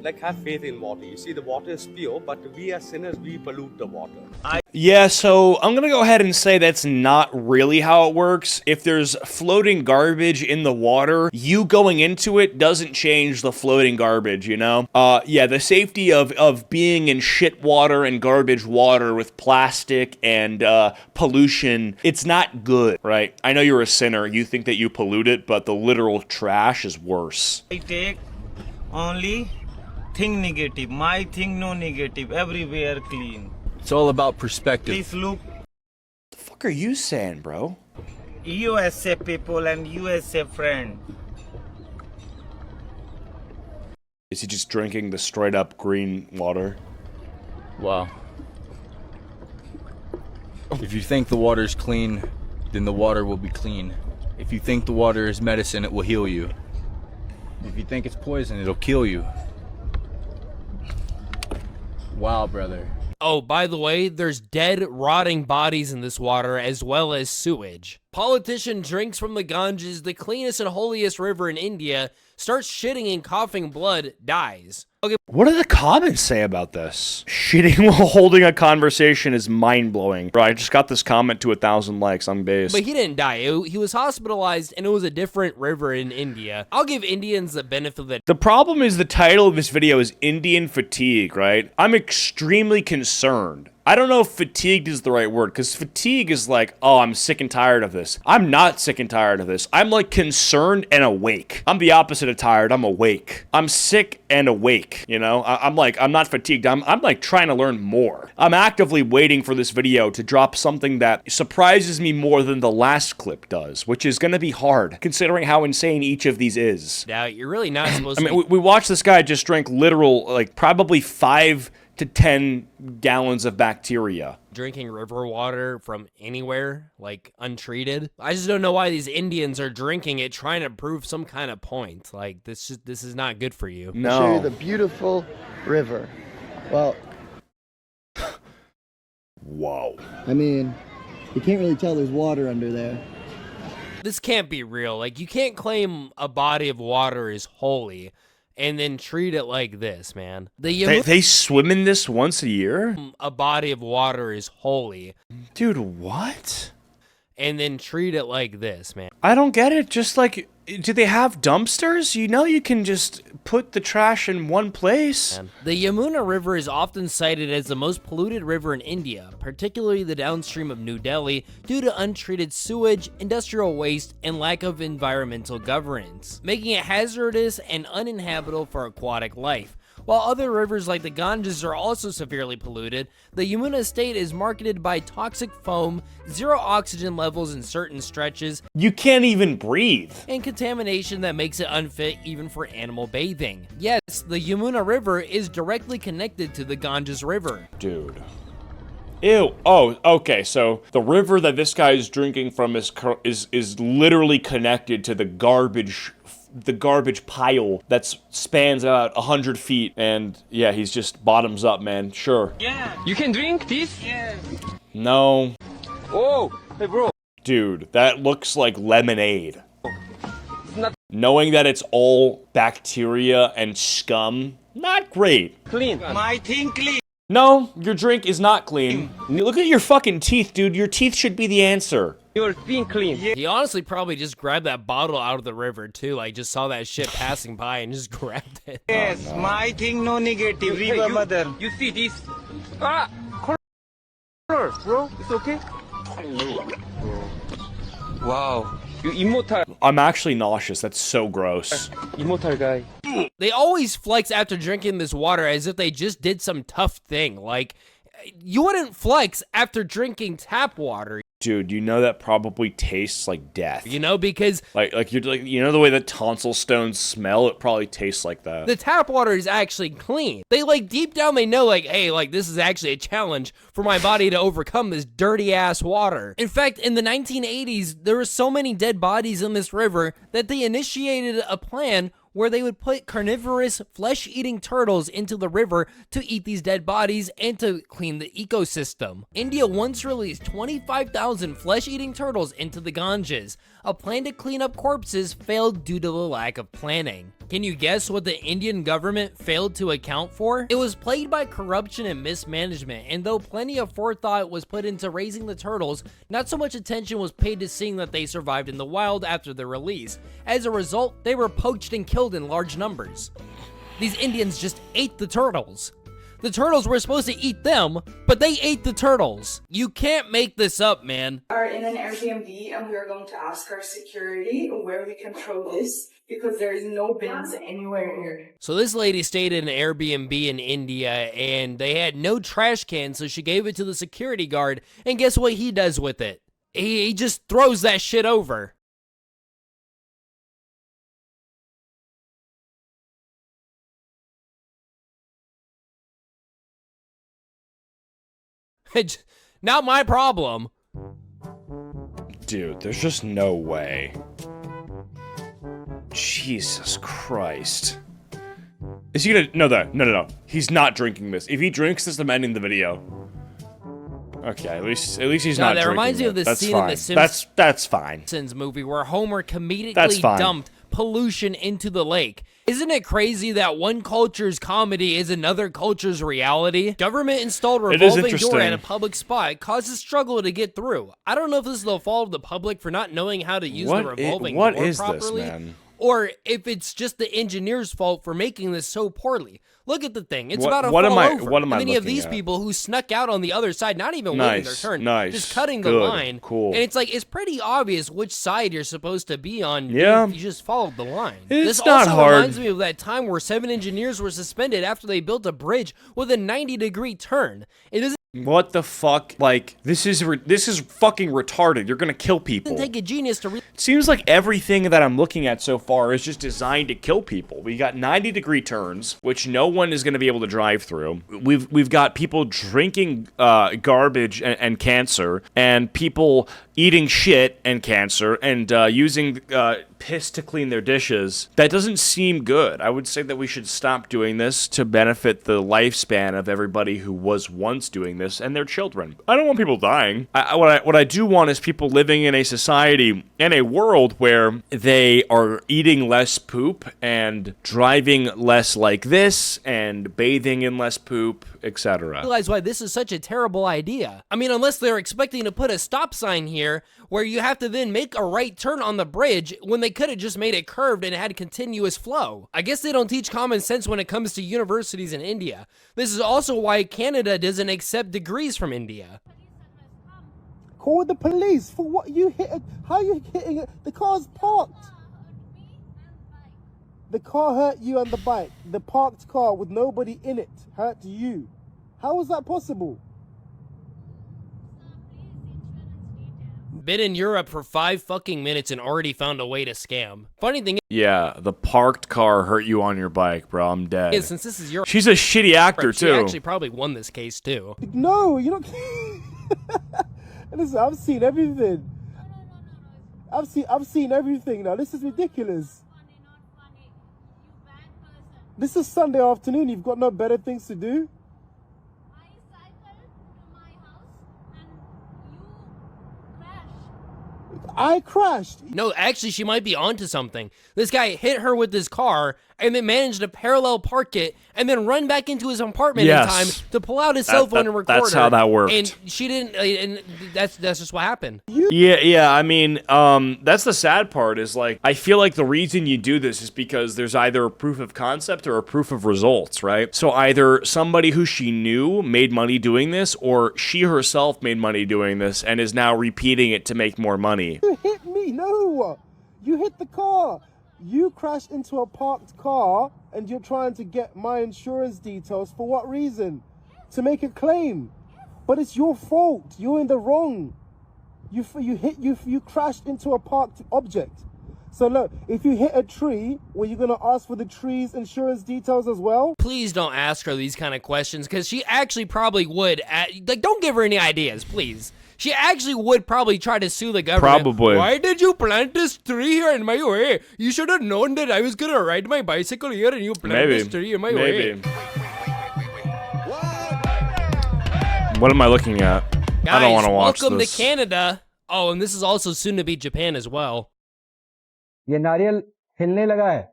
Like have faith in water. You see, the water is pure, but we as sinners, we pollute the water. Yeah, so I'm gonna go ahead and say that's not really how it works. If there's floating garbage in the water, you going into it doesn't change the floating garbage, you know? Yeah, the safety of being in shit water and garbage water with plastic and pollution, it's not good, right? I know you're a sinner, you think that you pollute it, but the literal trash is worse. I take only thing negative, my thing no negative, everywhere clean. It's all about perspective. Please look. The fuck are you saying, bro? USA people and USA friend. Is he just drinking the straight up green water? Wow. If you think the water's clean, then the water will be clean. If you think the water is medicine, it will heal you. If you think it's poison, it'll kill you. Wow, brother. Oh, by the way, there's dead, rotting bodies in this water as well as sewage. Politician drinks from the Ganges, the cleanest and holiest river in India, starts shitting and coughing blood, dies. Okay. What do the comments say about this? Shitting while holding a conversation is mind-blowing. Bro, I just got this comment to 1,000 likes. I'm based. But he didn't die. He was hospitalized, and it was a different river in India. I'll give Indians the benefit of that. The problem is the title of this video is Indian Fatigue, right? I'm extremely concerned. I don't know if fatigued is the right word, because fatigue is like, oh, I'm sick and tired of this. I'm not sick and tired of this. I'm like concerned and awake. I'm the opposite of tired. I'm awake. I'm sick and awake, you know? I'm not fatigued. I'm like trying to learn more. I'm actively waiting for this video to drop something that surprises me more than the last clip does, which is gonna be hard, considering how insane each of these is. Now, you're really not supposed I to... mean, we watched this guy just drink literal, like, probably 5 to 10 gallons of bacteria. Drinking river water from anywhere, like untreated. I just don't know why these Indians are drinking it, trying to prove some kind of point. Like, this is not good for you. No. I'll show you the beautiful river. Well, whoa. I mean, you can't really tell there's water under there. This can't be real. Like, you can't claim a body of water is holy and then treat it like this, man. They swim in this once a year? A body of water is holy. Dude, what? And then treat it like this, man. I don't get it. Just like, do they have dumpsters? You know you can just put the trash in one place. The Yamuna River is often cited as the most polluted river in India, particularly the downstream of New Delhi, due to untreated sewage, industrial waste, and lack of environmental governance, making it hazardous and uninhabitable for aquatic life. While other rivers like the Ganges are also severely polluted, the Yamuna state is marketed by toxic foam, zero oxygen levels in certain stretches, you can't even breathe, and contamination that makes it unfit even for animal bathing. Yes, the Yamuna River is directly connected to the Ganges River. Dude. Ew. Oh, okay, so the river that this guy is drinking from is literally connected to the garbage pile that spans about 100 feet, and yeah, he's just bottoms up, man. Sure. Yeah. You can drink this? Yeah. No. Oh, hey bro. Dude, that looks like lemonade. Knowing that it's all bacteria and scum, not great. Clean. My thing clean. No, your drink is not clean. Look at your fucking teeth, dude. Your teeth should be the answer. Your thing clean. He honestly probably just grabbed that bottle out of the river too, like just saw that shit passing by and just grabbed it. Yes, oh, no. My thing no negative. River mother. You see this? Ah, color, bro. It's okay. Wow. You immortal. I'm actually nauseous. That's so gross. Immortal guy. They always flex after drinking this water as if they just did some tough thing. Like, you wouldn't flex after drinking tap water. Dude, you know that probably tastes like death. You know, because like you're like, you know the way that tonsil stones smell? It probably tastes like that. The tap water is actually clean. They like deep down they know like, hey, like this is actually a challenge for my body to overcome this dirty ass water. In fact, in the 1980s, there were so many dead bodies in this river that they initiated a plan where they would put carnivorous, flesh-eating turtles into the river to eat these dead bodies and to clean the ecosystem. India once released 25,000 flesh-eating turtles into the Ganges. A plan to clean up corpses failed due to the lack of planning. Can you guess what the Indian government failed to account for? It was plagued by corruption and mismanagement, and though plenty of forethought was put into raising the turtles, not so much attention was paid to seeing that they survived in the wild after their release. As a result, they were poached and killed in large numbers. These Indians just ate the turtles. The turtles were supposed to eat them, but they ate the turtles. You can't make this up, man. We are in an Airbnb and we are going to ask our security where we can throw this because there is no bins anywhere here. So this lady stayed in an Airbnb in India and they had no trash cans, so she gave it to the security guard, and guess what he does with it? He just throws that shit over. Not my problem. Dude, there's just no way. Jesus Christ. Is he gonna... No. He's not drinking this. If he drinks this, I'm ending the video. Okay, at least he's not drinking that reminds me of the scene in the Simpsons. That's fine. Movie where Homer comedically dumped pollution into the lake. Isn't it crazy that one culture's comedy is another culture's reality? Government installed revolving door at a public spot causes struggle to get through. I don't know if this is the fault of the public for not knowing how to use the revolving door properly. What is this, man? Or if it's just the engineer's fault for making this so poorly. Look at the thing. It's about to fall over. What am I and then you have looking these at? people who snuck out on the other side, not even waiting their turn, just cutting the Good. line. Cool. And it's like, it's pretty obvious which side you're supposed to be on. Yeah. You just followed the line. It's this not also hard. reminds me of that time where 7 engineers were suspended after they built a bridge with a 90-degree turn. It doesn't What the fuck? Like, this is fucking retarded. You're gonna kill people. take a genius to It seems like everything that I'm looking at so far is just designed to kill people. We got 90-degree turns, which no one is gonna be able to drive through. We've got people drinking garbage and cancer, and people eating shit and cancer, and using piss to clean their dishes. That doesn't seem good. I would say that we should stop doing this to benefit the lifespan of everybody who was once doing this and their children. I don't want people dying. What I do want is people living in a society and a world where they are eating less poop and driving less like this and bathing in less poop, etc. realize why this is such a terrible idea. I mean, unless they're expecting to put a stop sign here where you have to then make a right turn on the bridge when they could have just made it curved and had continuous flow. I guess they don't teach common sense when it comes to universities in India. This is also why Canada doesn't accept degrees from India. Call the police for what you hit. How you hitting it? The car's parked. The car hurt you and the bike. The parked car with nobody in it hurt you. How is that possible? Been in Europe for 5 fucking minutes and already found a way to scam. Funny thing Yeah, the parked car hurt you on your bike, bro. I'm dead. is, since this is Europe, She's a shitty actor, she too. actually probably won this case too. No, you don't. Listen, I've seen everything. I've seen everything now. This is ridiculous. This is Sunday afternoon. You've got no better things to do. I crashed. No, actually, she might be onto something. This guy hit her with his car and then managed to parallel park it and then run back into his apartment in time to pull out his cell phone and record That's how that worked. And she didn't, and that's just what happened. Yeah, I mean, that's the sad part is, like, I feel like the reason you do this is because there's either a proof of concept or a proof of results, right? So either somebody who she knew made money doing this, or she herself made money doing this and is now repeating it to make more money. You hit me. No, you hit the car. You crashed into a parked car and you're trying to get my insurance details for what reason? To make a claim. But it's your fault. You're in the wrong. You crashed into a parked object. So look, if you hit a tree, were you gonna ask for the tree's insurance details as well? Please don't ask her these kind of questions, because she actually probably would. Like, don't give her any ideas, please. She actually would probably try to sue the government. Probably. Why did you plant this tree here in my way? You should have known that I was gonna ride my bicycle here and you planted this tree in my way. What am I looking at? Guys, I don't want to watch welcome this. to Canada. Oh, and this is also soon to be Japan as well. ये नारियल हिलने लगा है.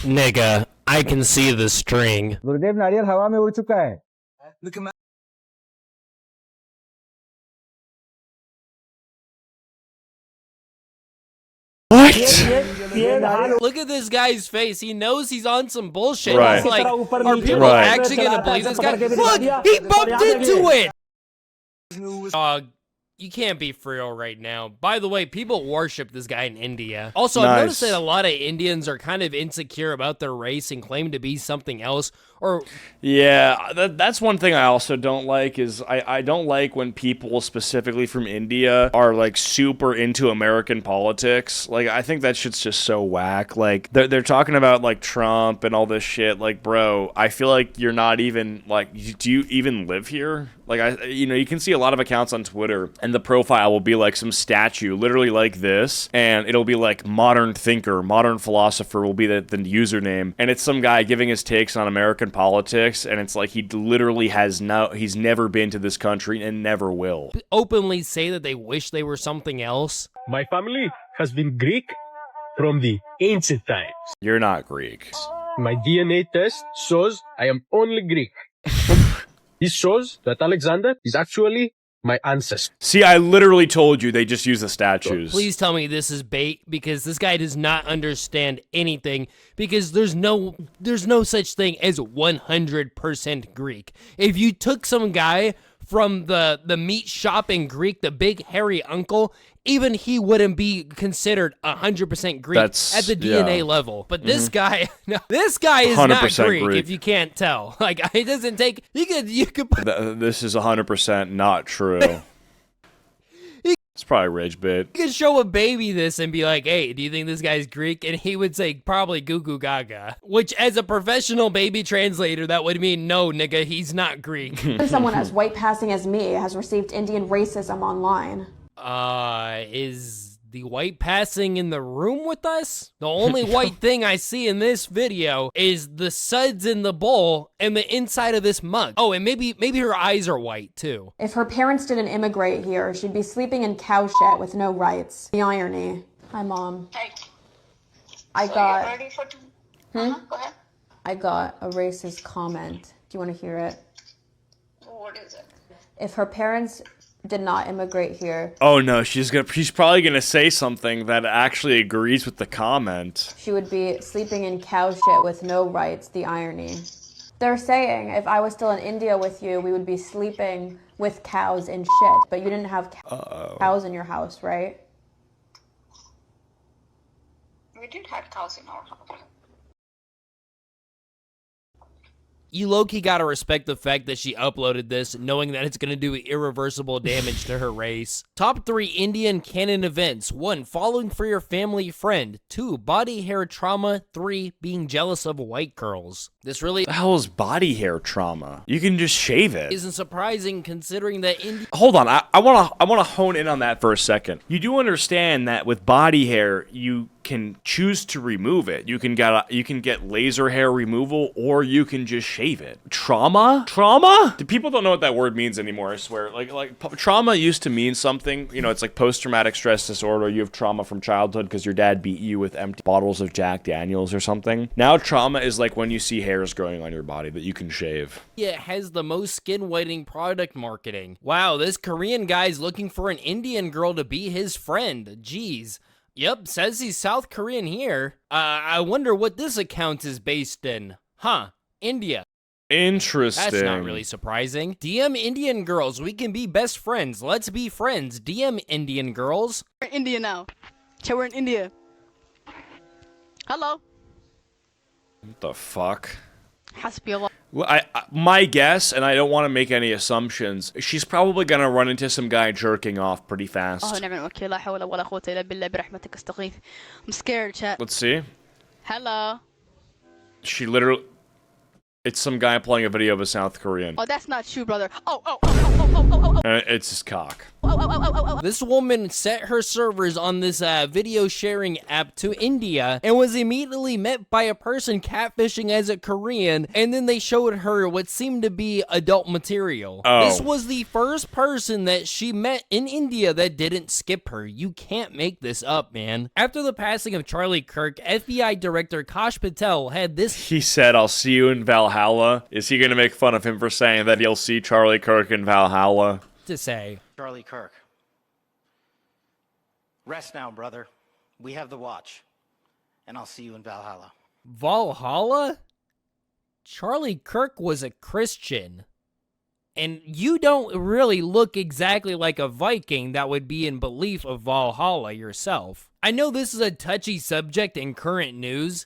Nigga, I can see the string. गुरुदेव नारियल हवा में उड़ चुका है. Look at my What? Look at this guy's face. He knows he's on some bullshit. Right. He's like, are people actually gonna believe this guy? Look, he bumped into it. You can't be for real right now. By the way, people worship this guy in India. Also, I've noticed that a lot of Indians are kind of insecure about their race and claim to be something else. Or yeah, that's one thing I also don't like is I don't like when people specifically from India are like super into American politics. Like, I think that shit's just so whack. Like, they're talking about like Trump and all this shit. Like, bro, I feel like you're not even like, do you even live here? Like, you can see a lot of accounts on Twitter, and the profile will be like some statue, literally like this, and it'll be like modern thinker, modern philosopher will be the username, and it's some guy giving his takes on American politics, and it's like he literally he's never been to this country and never will. Openly say that they wish they were something else. My family has been Greek from the ancient times. You're not Greek. My DNA test shows I am only Greek. This shows that Alexander is actually my ancestor. See, I literally told you they just use the statues. Please tell me this is bait, because this guy does not understand anything, because there's no such thing as 100% Greek. If you took some guy from the meat shop in Greek, the big hairy uncle, even he wouldn't be considered 100% Greek at the DNA level. But this guy, no, this guy is not Greek, if you can't tell. Like, it doesn't take, you could this is 100% not true. It's probably rage bait. You could show a baby this and be like, hey, do you think this guy's Greek? And he would say, probably goo goo gaga. Which, as a professional baby translator, that would mean, no, nigga, he's not Greek. Someone as white passing as me has received Indian racism online. Is the white passing in the room with us? The only white thing I see in this video is the suds in the bowl and the inside of this mug. Oh, and maybe her eyes are white too. If her parents didn't immigrate here, she'd be sleeping in cow shit with no rights. The irony. Hi, Mom. Hey. I got... Ready for Hmm? Go ahead. I got a racist comment. Do you want to hear it? What is it? If her parents did not immigrate here. Oh no, she's probably gonna say something that actually agrees with the comment. She would be sleeping in cow shit with no rights. The irony. They're saying if I was still in India with you, we would be sleeping with cows in shit, but you didn't have cows in your house, right? We did have cows in our house. You low-key gotta respect the fact that she uploaded this, knowing that it's gonna do irreversible damage to her race. Top 3 Indian canon events. 1. Falling for your family friend. 2. Body hair trauma. 3. Being jealous of white girls. This really... The hell is body hair trauma? You can just shave it. Isn't surprising considering that India... Hold on, I wanna hone in on that for a second. You do understand that with body hair, you can choose to remove it. You can get laser hair removal, or you can just shave it. Trauma? Trauma? People don't know what that word means anymore, I swear. Like trauma used to mean something, it's like post-traumatic stress disorder. You have trauma from childhood because your dad beat you with empty bottles of Jack Daniels or something. Now trauma is like when you see hairs growing on your body that you can shave. It has the most skin whitening product marketing. Wow, this Korean guy's looking for an Indian girl to be his friend. Jeez. Yep, says he's South Korean here. I wonder what this account is based in. Huh, India. Interesting. That's not really surprising. DM Indian girls, we can be best friends. Let's be friends. DM Indian girls. We're in India now. Okay, we're in India. Hello. What the fuck? Hasbi. Well, my guess, and I don't want to make any assumptions, she's probably gonna run into some guy jerking off pretty fast. I'm scared, chat. Let's see. Hello. She literally... It's some guy playing a video of a South Korean. Oh, that's not you, brother. Oh. It's his cock. This woman set her servers on this video sharing app to India and was immediately met by a person catfishing as a Korean, and then they showed her what seemed to be adult material. Oh. This was the first person that she met in India that didn't skip her. You can't make this up, man. After the passing of Charlie Kirk, FBI Director Caste Patel had this... He said, I'll see you in Valhalla. Is he gonna make fun of him for saying that he'll see Charlie Kirk in Valhalla? To say. Charlie Kirk. Rest now, brother. We have the watch. And I'll see you in Valhalla. Valhalla? Charlie Kirk was a Christian. And you don't really look exactly like a Viking that would be in belief of Valhalla yourself. I know this is a touchy subject in current news,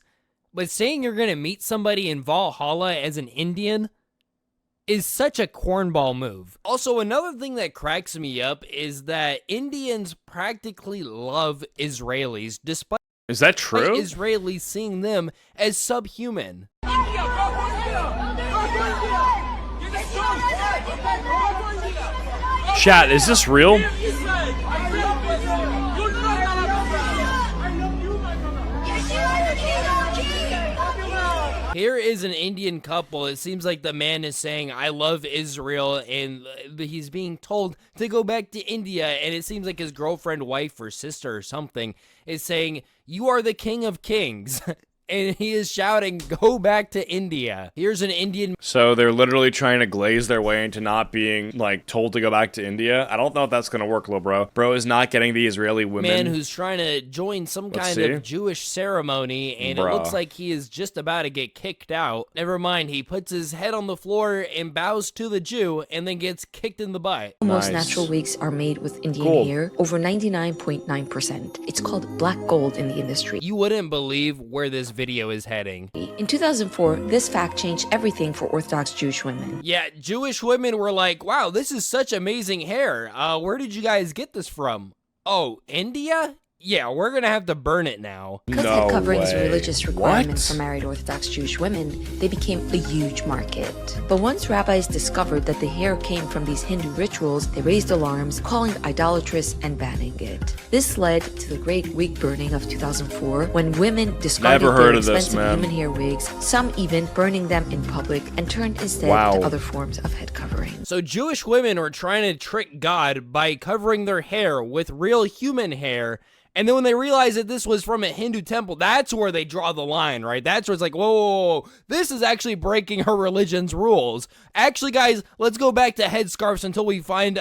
but saying you're gonna meet somebody in Valhalla as an Indian is such a cornball move. Also, another thing that cracks me up is that Indians practically love Israelis, despite Is that true? Israelis seeing them as subhuman. Chat, is this real? Here is an Indian couple. It seems like the man is saying, I love Israel, and he's being told to go back to India, and it seems like his girlfriend, wife, or sister or something is saying, you are the king of kings. And he is shouting, go back to India. Here's an Indian. So they're literally trying to glaze their way into not being, like, told to go back to India. I don't know if that's gonna work, little bro. Bro is not getting the Israeli women. Man who's trying to join some kind of Jewish ceremony, and it looks like he is just about to get kicked out. Never mind, he puts his head on the floor and bows to the Jew, and then gets kicked in the butt. Most natural wigs are made with Indian hair, over 99.9%. It's called black gold in the industry. You wouldn't believe where this video is heading. In 2004, this fact changed everything for Orthodox Jewish women. Yeah, Jewish women were like, wow, this is such amazing hair. Where did you guys get this from? Oh, India? Yeah, we're gonna have to burn it now. Because head covering is a religious requirement for married Orthodox Jewish women, they became a huge market. But once rabbis discovered that the hair came from these Hindu rituals, they raised alarms, calling it idolatrous and banning it. This led to the great wig burning of 2004, when women discarded their expensive human hair wigs, some even burning them in public, and turned instead to other forms of head covering. So Jewish women were trying to trick God by covering their hair with real human hair. And then when they realized that this was from a Hindu temple, that's where they draw the line, right? That's where it's like, whoa, whoa, whoa, this is actually breaking her religion's rules. Actually, guys, let's go back to headscarves until we find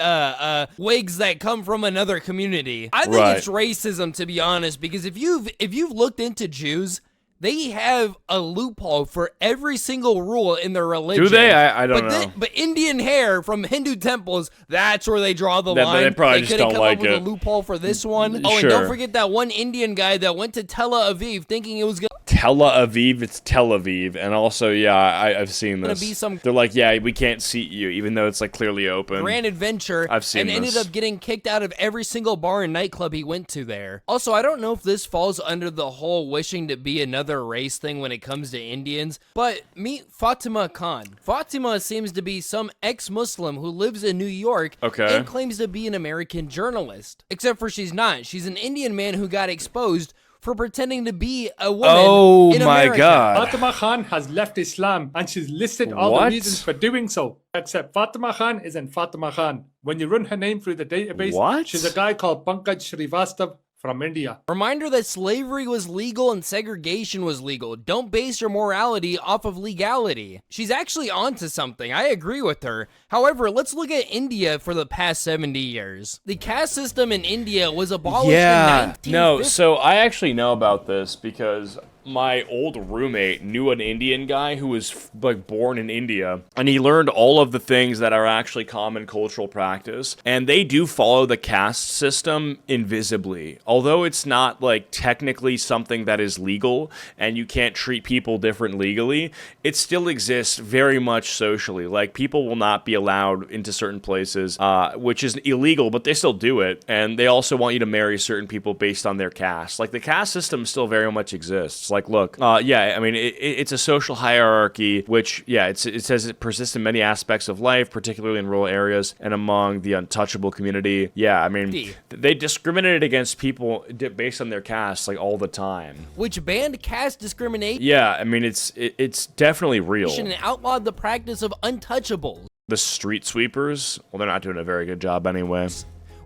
wigs that come from another community. I think it's racism, to be honest, because if you've looked into Jews, they have a loophole for every single rule in their religion. Do they? I don't know. But Indian hair from Hindu temples, that's where they draw the line. They probably just don't like it. They couldn't come up with a loophole for this one. Oh, and don't forget that one Indian guy that went to Tel Aviv thinking it was gonna... Tel Aviv, it's Tel Aviv. And also, yeah, I've seen this. They're like, yeah, we can't seat you, even though it's like clearly open. Grand adventure. I've seen this. And ended up getting kicked out of every single bar and nightclub he went to there. Also, I don't know if this falls under the whole wishing to be another race thing when it comes to Indians, but meet Fatima Khan. Fatima seems to be some ex-Muslim who lives in New York and claims to be an American journalist. Except for she's not. She's an Indian man who got exposed for pretending to be a woman in America. My God. Fatima Khan has left Islam and she's listed all the reasons for doing so. Except Fatima Khan isn't Fatima Khan. When you run her name through the database, she's a guy called Pankaj Srivastav from India. Reminder that slavery was legal and segregation was legal. Don't base your morality off of legality. She's actually onto something. I agree with her. However, let's look at India for the past 70 years. The caste system in India was abolished in 1950. No, so I actually know about this because my old roommate knew an Indian guy who was like born in India, and he learned all of the things that are actually common cultural practice, and they do follow the caste system invisibly. Although it's not like technically something that is legal and you can't treat people different legally, it still exists very much socially. Like, people will not be allowed into certain places, which is illegal, but they still do it, and they also want you to marry certain people based on their caste. Like, the caste system still very much exists. Like, look, yeah, I mean, it's a social hierarchy, which, yeah, it says it persists in many aspects of life, particularly in rural areas and among the untouchable community. Yeah, I mean, they discriminated against people based on their caste, like, all the time. Which banned caste discrimination. Yeah, I mean, it's definitely real. And outlawed the practice of untouchables. The street sweepers, well, they're not doing a very good job anyway.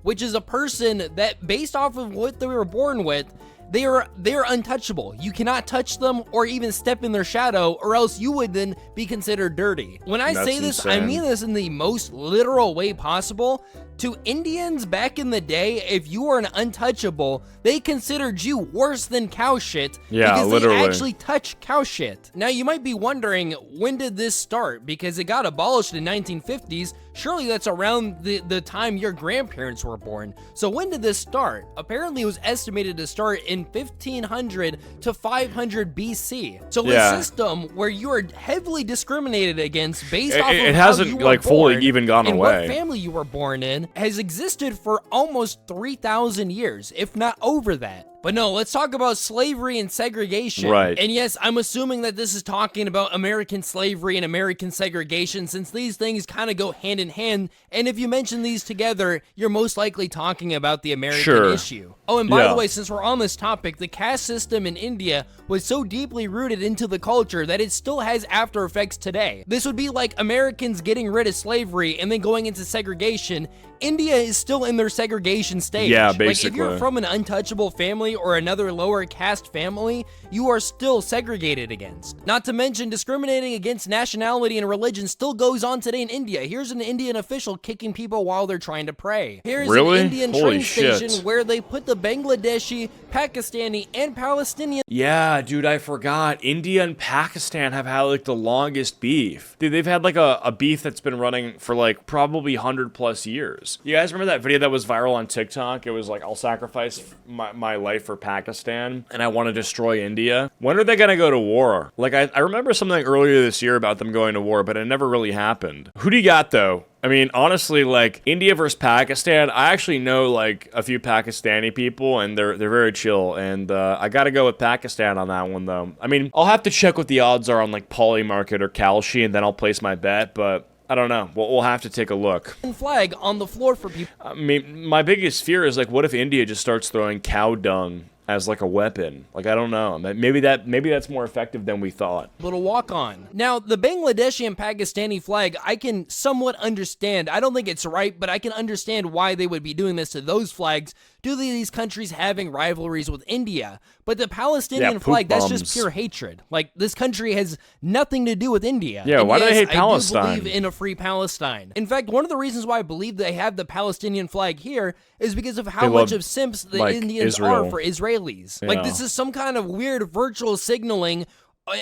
Which is a person that, based off of what they were born with, they are untouchable. You cannot touch them or even step in their shadow, or else you would then be considered dirty. When I say this, I mean this in the most literal way possible. To Indians back in the day, if you were an untouchable, they considered you worse than cow shit because they actually touch cow shit. Now you might be wondering, when did this start? Because it got abolished in 1950s. Surely that's around the time your grandparents were born. So when did this start? Apparently it was estimated to start in 1500 to 500 BC. So a system where you are heavily discriminated against based off of it how hasn't you were like born fully even gone and away. what family you were born in has existed for almost 3,000 years, if not over that. But no, let's talk about slavery and segregation. Right. And yes, I'm assuming that this is talking about American slavery and American segregation, since these things kind of go hand in hand, and if you mention these together, you're most likely talking about the American issue. Oh, and by the way, since we're on this topic, the caste system in India was so deeply rooted into the culture that it still has after effects today. This would be like Americans getting rid of slavery and then going into segregation. India is still in their segregation stage. Yeah, Like, if basically. you're from an untouchable family or another lower caste family, you are still segregated against. Not to mention, discriminating against nationality and religion still goes on today in India. Here's an Indian official kicking people while they're trying to pray. Here's an Indian train station where they put the Bangladeshi, Pakistani, and Palestinian. Yeah, dude, I forgot. India and Pakistan have had like the longest beef. Dude, they've had like a beef that's been running for like probably 100+ years. You guys remember that video that was viral on TikTok? It was like, I'll sacrifice my life for Pakistan and I want to destroy India. When are they gonna go to war? Like, I remember something earlier this year about them going to war, but it never really happened. Who do you got though? I mean, honestly, like, India versus Pakistan, I actually know, like, a few Pakistani people, and they're very chill, and I gotta go with Pakistan on that one, though. I mean, I'll have to check what the odds are on, like, Polymarket or Kalshi, and then I'll place my bet, but I don't know. We'll have to take a look. Flag on the floor for people. I mean, my biggest fear is, like, what if India just starts throwing cow dung as like a weapon? Like, I don't know. Maybe that's more effective than we thought. Little walk on. Now, the Bangladeshi and Pakistani flag, I can somewhat understand. I don't think it's right, but I can understand why they would be doing this to those flags due to these countries having rivalries with India. But the Palestinian flag, that's just pure hatred. Like, this country has nothing to do with India. Yeah, and why do they hate I Palestine? do believe in a free Palestine. In fact, one of the reasons why I believe they have the Palestinian flag here is because of how much of simps the Indians are for Israelis. Yeah. Like, this is some kind of weird virtual signaling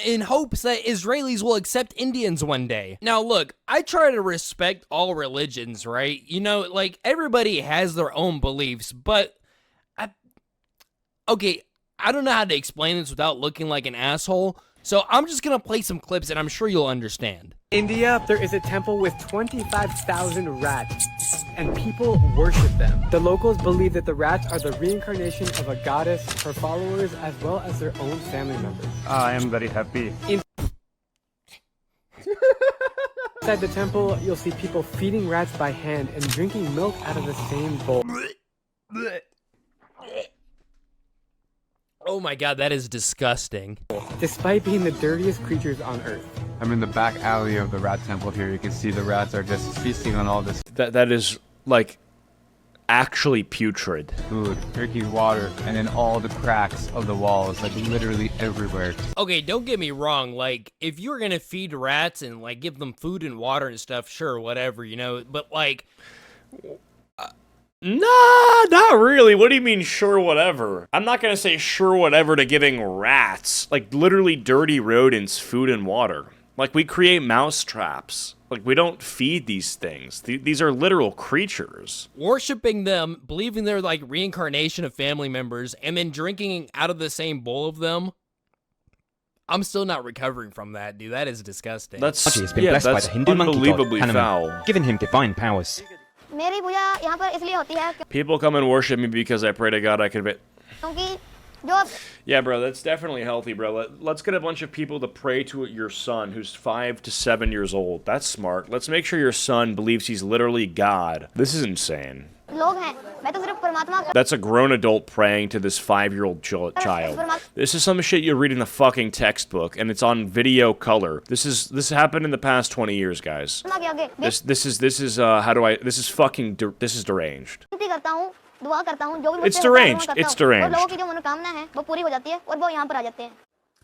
in hopes that Israelis will accept Indians one day. Now, look, I try to respect all religions, right? You know, like, everybody has their own beliefs, but okay, I don't know how to explain this without looking like an asshole, so I'm just gonna play some clips and I'm sure you'll understand. India, there is a temple with 25,000 rats, and people worship them. The locals believe that the rats are the reincarnation of a goddess, her followers, as well as their own family members. I am very happy. Inside the temple, you'll see people feeding rats by hand and drinking milk out of the same bowl. Oh my god, that is disgusting. Despite being the dirtiest creatures on Earth. I'm in the back alley of the rat temple here. You can see the rats are just feasting on all this. That is, like, actually putrid. Food, drinking water, and in all the cracks of the walls, like literally everywhere. Okay, don't get me wrong, like, if you were gonna feed rats and, like, give them food and water and stuff, sure, whatever, you know, but, like... Nah, not really. What do you mean, sure, whatever? I'm not gonna say sure, whatever to giving rats, like, literally dirty rodents, food and water. Like, we create mouse traps. Like, we don't feed these things. These are literal creatures. Worshipping them, believing they're, like, reincarnation of family members, and then drinking out of the same bowl of them, I'm still not recovering from that, dude. That is disgusting. That's, has been blessed by the Hindu unbelievably monkey god, foul. giving him divine powers. People come and worship me because I pray to God I can... Yeah, bro, that's definitely healthy, bro. Let's get a bunch of people to pray to your son who's 5 to 7 years old. That's smart. Let's make sure your son believes he's literally God. This is insane. That's a grown adult praying to this 5-year-old child. This is some shit you read in a fucking textbook, and it's on video color. This happened in the past 20 years, guys. This is fucking deranged. It's deranged. It's deranged.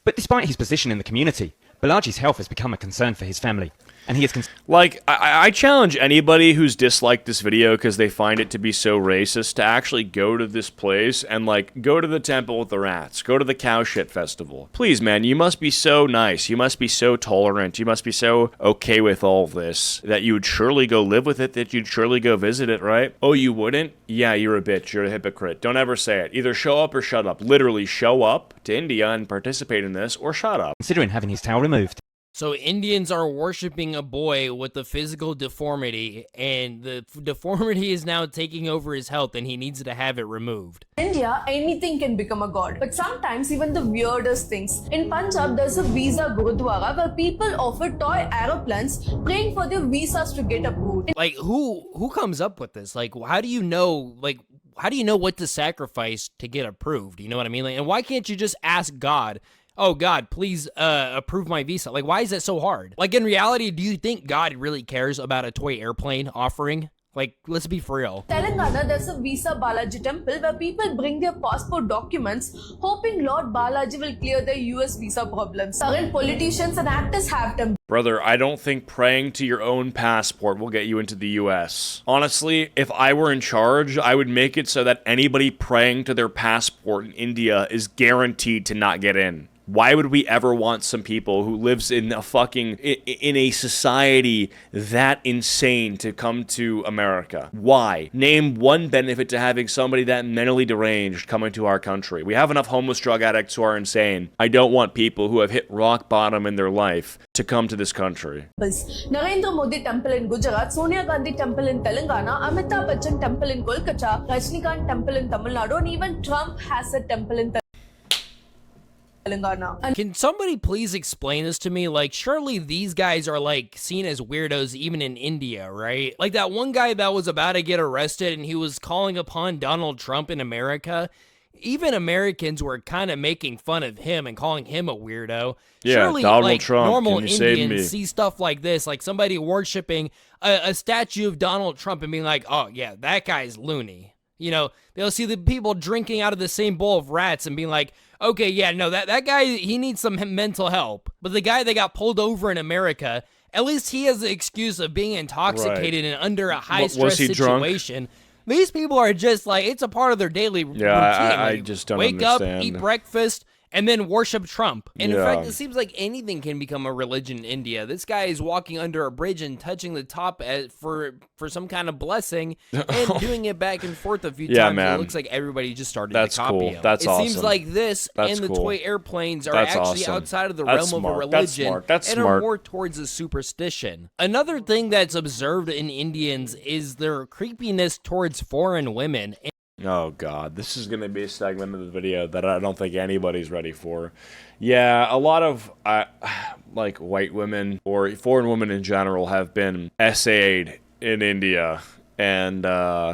But despite his position in the community, Balaji's health has become a concern for his family, and he is like, I challenge anybody who's disliked this video because they find it to be so racist to actually go to this place and, like, go to the temple with the rats. Go to the cow shit festival. Please, man, you must be so nice. You must be so tolerant. You must be so okay with all this that you would surely go live with it, that you'd surely go visit it, right? Oh, you wouldn't? Yeah, you're a bitch. You're a hypocrite. Don't ever say it. Either show up or shut up. Literally show up to India and participate in this, or shut up. considering having his tail removed. So Indians are worshiping a boy with a physical deformity, and the deformity is now taking over his health, and he needs to have it removed. In India, anything can become a god, but sometimes even the weirdest things. In Punjab, there's a visa gurudwara where people offer toy aeroplanes praying for their visas to get approved. Like, who comes up with this? Like, how do you know what to sacrifice to get approved? You know what I mean? Like, and why can't you just ask God, oh God, please approve my visa? Like, why is that so hard? Like, in reality, do you think God really cares about a toy airplane offering? Like, let's be for real. Telangana, there's a Visa Balaji temple where people bring their passport documents hoping Lord Balaji will clear their US visa problems. Current politicians and actors have temples. Brother, I don't think praying to your own passport will get you into the US. Honestly, if I were in charge, I would make it so that anybody praying to their passport in India is guaranteed to not get in. Why would we ever want some people who lives in a society that insane to come to America? Why? Name one benefit to having somebody that mentally deranged coming to our country. We have enough homeless drug addicts who are insane. I don't want people who have hit rock bottom in their life to come to this country. Narendra Modi temple in Gujarat, Sonia Gandhi temple in Telangana, Amitabh Bachchan temple in Kolkata, Rajnikant temple in Tamil Nadu, and even Trump has a temple in Telangana. Can somebody please explain this to me? Like, surely these guys are, like, seen as weirdos even in India, right? Like that one guy that was about to get arrested and he was calling upon Donald Trump in America. Even Americans were kind of making fun of him and calling him a weirdo. Yeah, surely, Donald like, Trump, normal can you save me? Indians see stuff like this, like somebody worshiping a statue of Donald Trump and being like, oh, yeah, that guy's loony. You know, they'll see the people drinking out of the same bowl of rats and being like, okay, yeah, no, that guy, he needs some mental help. But the guy that got pulled over in America, at least he has the excuse of being intoxicated and under a high-stress situation. Drunk? These people are just like, it's a part of their daily routine. I just don't understand. Wake up, eat breakfast, and then worship Trump. And in fact, it seems like anything can become a religion in India. This guy is walking under a bridge and touching the top for some kind of blessing and doing it back and forth a few times. Man. It looks like everybody just started to copy him. That's awesome. It seems like this and the toy airplanes are actually outside of the realm of a religion and are more towards a superstition. Another thing that's observed in Indians is their creepiness towards foreign women. Oh God, this is going to be a segment of the video that I don't think anybody's ready for. Yeah, a lot of like white women or foreign women in general have been SA'd in India. And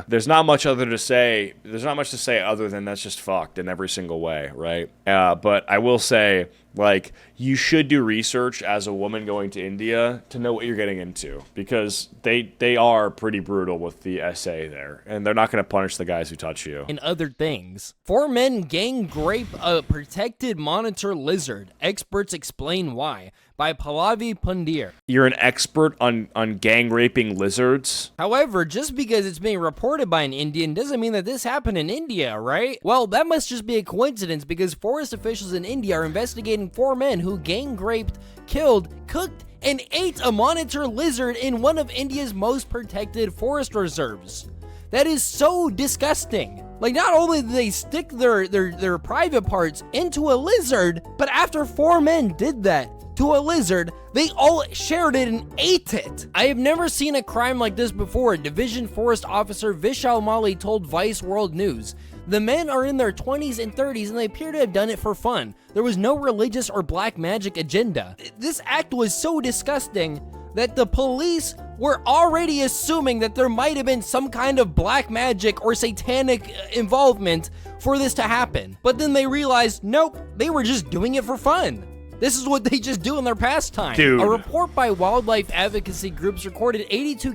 there's not much to say other than that's just fucked in every single way, right? But I will say, like, you should do research as a woman going to India to know what you're getting into, because they are pretty brutal with the SA there, and they're not going to punish the guys who touch you. And other things. 4 men gang rape a protected monitor lizard. Experts explain why. By Pallavi Pundir. You're an expert on gang raping lizards? However, just because it's being reported by an Indian doesn't mean that this happened in India, right? Well, that must just be a coincidence, because forest officials in India are investigating 4 men who gang raped, killed, cooked, and ate a monitor lizard in one of India's most protected forest reserves. That is so disgusting. Like, not only did they stick their private parts into a lizard, but after 4 men did that to a lizard, they all shared it and ate it. I have never seen a crime like this before, Division Forest Officer Vishal Mali told Vice World News. The men are in their 20s and 30s and they appear to have done it for fun. There was no religious or black magic agenda. This act was so disgusting that the police were already assuming that there might have been some kind of black magic or satanic involvement for this to happen. But then they realized, nope, they were just doing it for fun. This is what they just do in their pastime. Dude. A report by wildlife advocacy groups recorded 82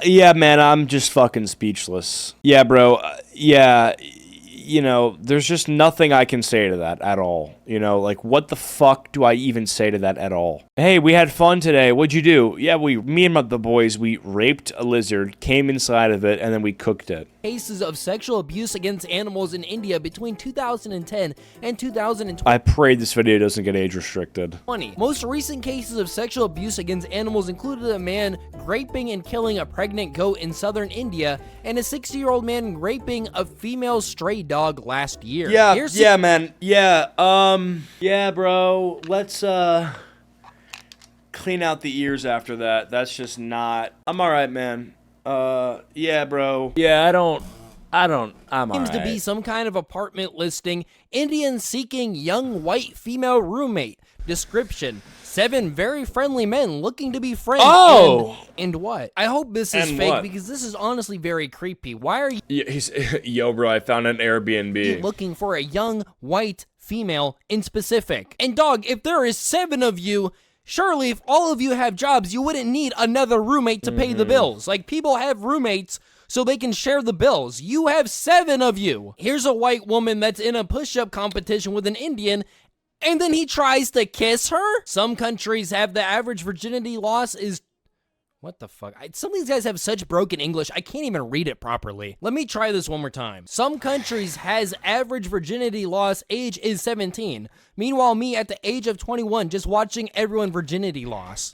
yeah, man, I'm just fucking speechless. Yeah, bro. Yeah, you know, there's just nothing I can say to that at all. You know, like, what the fuck do I even say to that at all? Hey, we had fun today. What'd you do? Yeah, me and the boys, we raped a lizard, came inside of it, and then we cooked it. Cases of sexual abuse against animals in India between 2010 and 2020. I pray this video doesn't get age restricted. Most recent cases of sexual abuse against animals included a man raping and killing a pregnant goat in southern India and a 60-year-old man raping a female stray dog last year. Yeah, man. Yeah, Yeah, bro. Let's, clean out the ears after that. That's just not... I'm alright, man. Yeah, bro. Yeah, I'm alright. Seems to be some kind of apartment listing. Indian seeking young white female roommate. Description: 7 very friendly men looking to be friends. Oh! And what? I hope this is And fake what? because this is honestly very creepy. Why are you Yo, bro, I found an Airbnb. looking for a young white female in specific? And dog, if there is 7 of you, surely if all of you have jobs, you wouldn't need another roommate to pay the bills. Like, people have roommates so they can share the bills. You have 7 of you. Here's a white woman that's in a push-up competition with an Indian, and then he tries to kiss her? Some countries have the average virginity loss is... What the fuck? Some of these guys have such broken English, I can't even read it properly. Let me try this one more time. Some countries has average virginity loss age is 17. Meanwhile, me at the age of 21 just watching everyone virginity loss.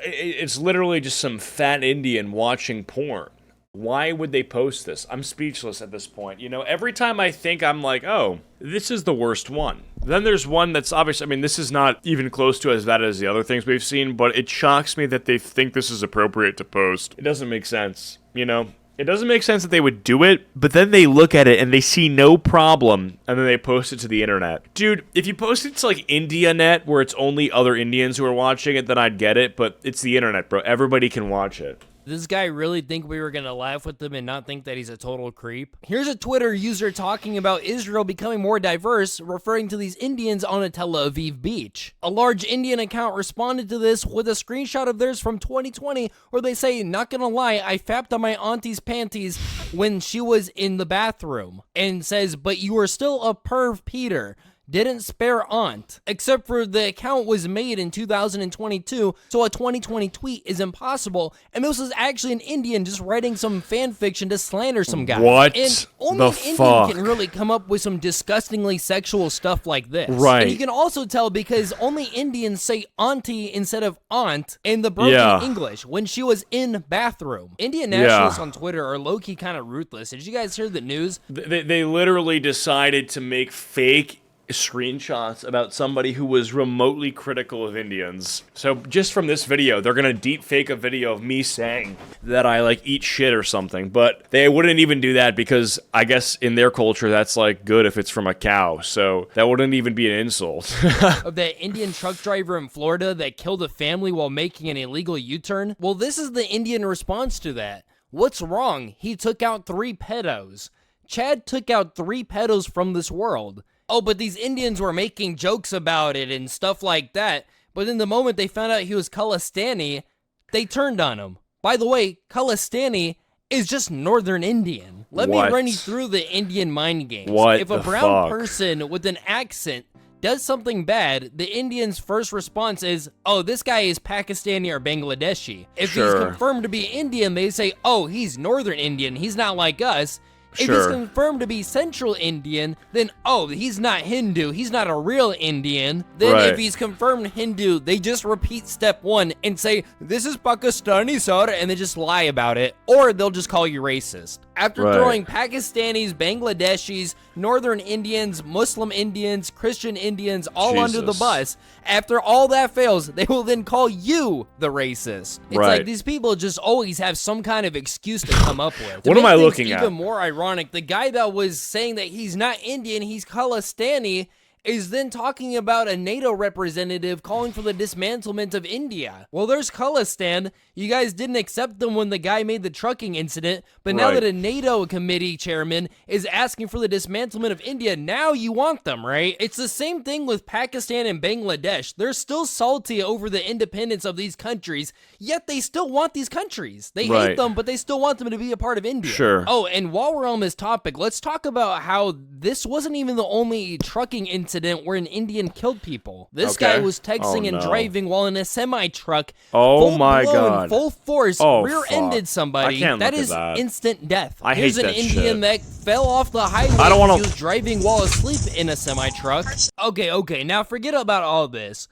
It's literally just some fat Indian watching porn. Why would they post this? I'm speechless at this point. You know, every time I think I'm like, oh, this is the worst one. Then there's one that's obvious. I mean, this is not even close to as bad as the other things we've seen, but it shocks me that they think this is appropriate to post. It doesn't make sense, you know? It doesn't make sense that they would do it, but then they look at it and they see no problem, and then they post it to the internet. Dude, if you post it to, like, IndiaNet, where it's only other Indians who are watching it, then I'd get it, but it's the internet, bro. Everybody can watch it. This guy really think we were gonna laugh with him and not think that he's a total creep? Here's a Twitter user talking about Israel becoming more diverse, referring to these Indians on a Tel Aviv beach. A large Indian account responded to this with a screenshot of theirs from 2020 where they say, not gonna lie, I fapped on my auntie's panties when she was in the bathroom. And says, but you are still a perv, Peter. Didn't spare aunt. Except for the account was made in 2022, so a 2020 tweet is impossible, and this was actually an Indian just writing some fan fiction to slander some guy. What and only the an Indian fuck? can really come up with some disgustingly sexual stuff like this. Right. And you can also tell because only Indians say auntie instead of aunt in the broken English when she was in bathroom. Indian nationalists on Twitter are low-key kind of ruthless. Did you guys hear the news? They literally decided to make fake screenshots about somebody who was remotely critical of Indians. So just from this video, they're gonna deep fake a video of me saying that I like eat shit or something, but they wouldn't even do that because I guess in their culture that's like good if it's from a cow, so that wouldn't even be an insult. Of that Indian truck driver in Florida that killed a family while making an illegal U-turn? Well, this is the Indian response to that. What's wrong? He took out 3 pedos. Chad took out 3 pedos from this world. Oh, but these Indians were making jokes about it and stuff like that. But in the moment they found out he was Khalistani, they turned on him. By the way, Khalistani is just Northern Indian. Let me run you through the Indian mind games. If a brown person with an accent does something bad, the Indian's first response is, oh, this guy is Pakistani or Bangladeshi. If he's confirmed to be Indian, they say, oh, he's Northern Indian, he's not like us. If he's confirmed to be Central Indian, then, oh, he's not Hindu, he's not a real Indian. Then if he's confirmed Hindu, they just repeat step 1 and say, this is Pakistani, sir, and they just lie about it. Or they'll just call you racist. After throwing Pakistanis, Bangladeshis, Northern Indians, Muslim Indians, Christian Indians all under the bus, after all that fails, they will then call you the racist. It's like these people just always have some kind of excuse to come up with. What am I looking at? Even more ironic, the guy that was saying that he's not Indian, he's Khalistani, is then talking about a NATO representative calling for the dismantlement of India. Well, there's Khalistan. You guys didn't accept them when the guy made the trucking incident, but now that a NATO committee chairman is asking for the dismantlement of India, now you want them, right? It's the same thing with Pakistan and Bangladesh. They're still salty over the independence of these countries, yet they still want these countries. They hate them, but they still want them to be a part of India. Oh, and while we're on this topic, let's talk about how this wasn't even the only trucking incident where an Indian killed people. This guy was texting and driving while in a semi-truck. Oh my God. Full force, rear-ended somebody. That is instant death. Here's an Indian that fell off the highway. He was driving while asleep in a semi-truck. Okay, now forget about all this.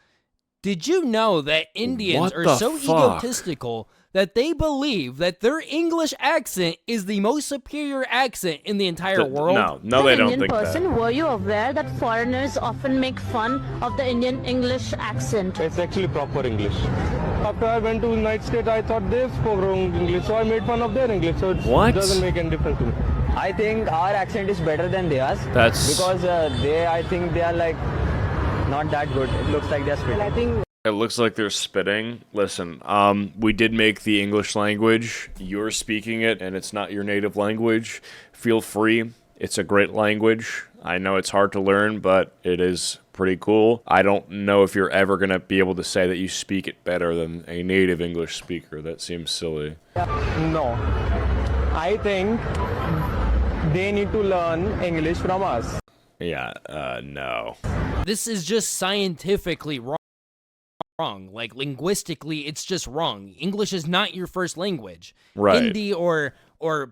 Did you know that Indians are so egotistical that they believe that their English accent is the most superior accent in the entire world. No, they don't think person, that. were you aware that foreigners often make fun of the Indian English accent? It's actually proper English. After I went to United States, I thought they spoke wrong English, so I made fun of their English. So it doesn't make any difference to me. I think our accent is better than theirs. That's because I think they are like not that good. It looks like they're spitting. It looks like they're spitting. Listen, we did make the English language. You're speaking it, and it's not your native language. Feel free. It's a great language. I know it's hard to learn, but it is pretty cool. I don't know if you're ever going to be able to say that you speak it better than a native English speaker. That seems silly. No. I think they need to learn English from us. Yeah, no. This is just scientifically wrong. Like, linguistically, it's just wrong. English is not your first language. Right. Hindi or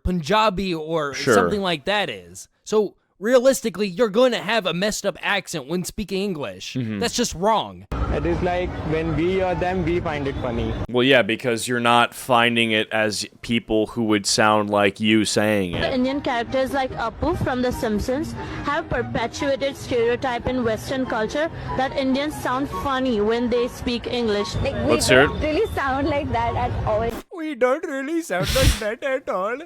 Punjabi or Sure. something like that is. So, realistically, you're going to have a messed up accent when speaking English. Mhm. That's just wrong. It is like when we hear them, we find it funny. Well, yeah, because you're not finding it as people who would sound like you saying The it. Indian characters like Apu from The Simpsons have perpetuated stereotype in Western culture that Indians sound funny when they speak English. Like, Let's hear it. really sound like that at all. We don't really sound like that at all.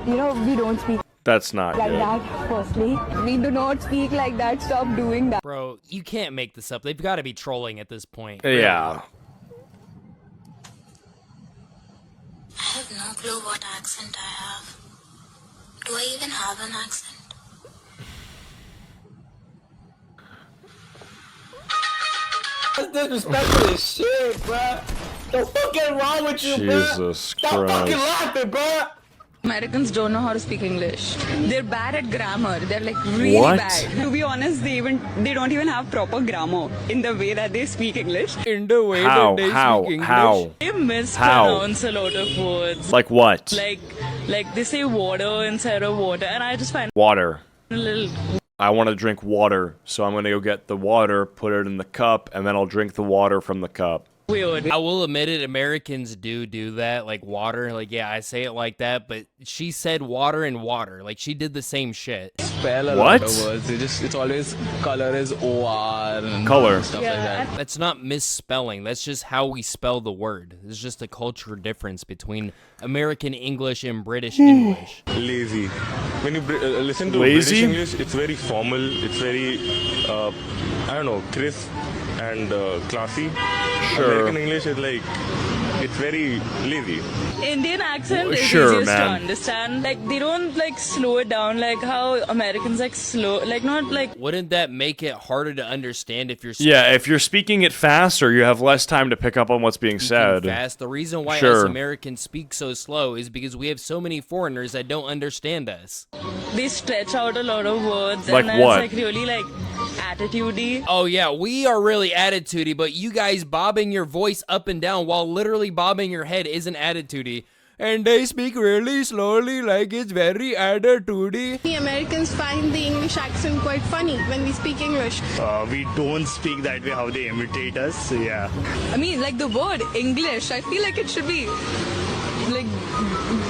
You know, we don't speak That's not like good. that, firstly. We do not speak like that. Stop doing that. Bro, you can't make this up. They've got to be trolling at this point. Yeah. I have no clue what accent I have. Do I even have an accent? That's disrespectful as shit, bruh. The fuck is wrong with you, bruh? Jesus Stop fucking Christ. laughing, bruh. Americans don't know how to speak English. They're bad at grammar. They're like really What? bad. To be honest, they don't even have proper grammar in the way that they speak English. In the way How? that they How? speak English. How? They mispronounce a lot of words. Like what? Like they say water instead of water, and I just find Water. it a little I want to drink water, so I'm going to go get the water, put it in the cup, and then I'll drink the water from the cup. weird. I will admit it, Americans do that, like water. Like, yeah, I say it like that, but she said water and water. Like, she did the same shit. Spell a What? lot of words. It's always color is OR and Color. stuff like that. That's not misspelling. That's just how we spell the word. It's just a cultural difference between American English and British English. Lazy. When you listen to Lazy? British English, it's very formal. It's very, I don't know, crisp and classy. Sure. American English is like, it's very lazy. Indian accent is Sure, easiest to man. understand. Like they don't like slow it down like how Americans like slow, like not like. Wouldn't that make it harder to understand if you're Yeah, if you're speaking it faster, you have less time to pick up on what's being said. fast? The reason why us Sure. Americans speak so slow is because we have so many foreigners that don't understand us. They stretch out a lot of words, Like and then what? it's like really like attitude-y. Oh yeah, we are really attitudey, but you guys bobbing your voice up and down while literally bobbing your head isn't attitudey. And they speak really slowly like it's very attitudey. The Americans find the English accent quite funny when we speak English. We don't speak that way how they imitate us, so yeah. I mean, like the word English, I feel like it should be like,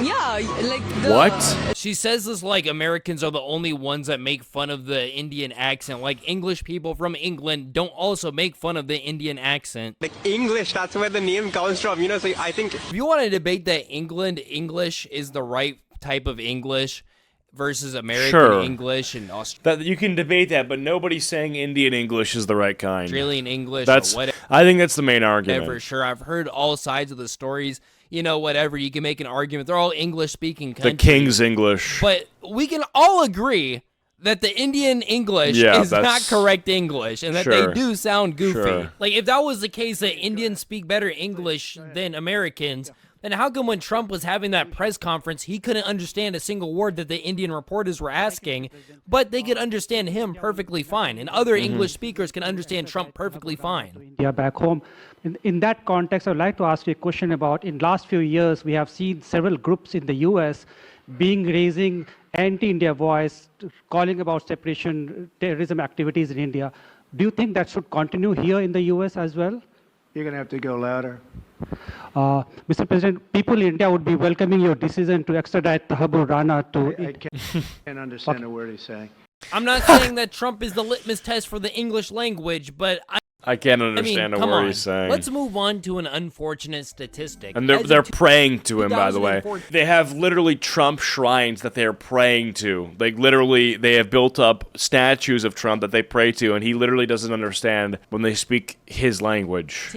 yeah, like the. She says this like Americans are the only ones that make fun of the Indian accent. Like English people from England don't also make fun of the Indian accent. Like English, that's where the name comes from, you know, so I think. If you want to debate that England English is the right type of English versus American Sure. English and That you can debate that, but nobody's saying Indian English is the right kind. Australian English That's. or whatever. I think that's the main argument. For sure. I've heard all sides of the stories. You know, whatever. You can make an argument. They're all English-speaking The countries. King's English. But we can all agree that the Indian English Yeah, is not that's- correct English and that Sure. they do sound goofy. Sure. Like, if that was the case that Indians speak better English than Americans, then how come when Trump was having that press conference, he couldn't understand a single word that the Indian reporters were asking, but they could understand him perfectly fine, and other English speakers can understand Trump perfectly fine? India back home. In that context, I'd like to ask you a question about, in last few years, we have seen several groups in the US raising anti-India voice, calling about separation, terrorism activities in India. Do you think that should continue here in the US as well? You're going to have to go louder. Mr. President, people in India would be welcoming your decision to extradite Tahabur Rana to... I can't understand a word he's saying. I'm not saying that Trump is the litmus test for the English language, but I can't understand a word he's saying. Let's move on to an unfortunate statistic. And they're praying to him, by the way. They have literally Trump shrines that they're praying to. Like, literally, they have built up statues of Trump that they pray to, and he literally doesn't understand when they speak his language.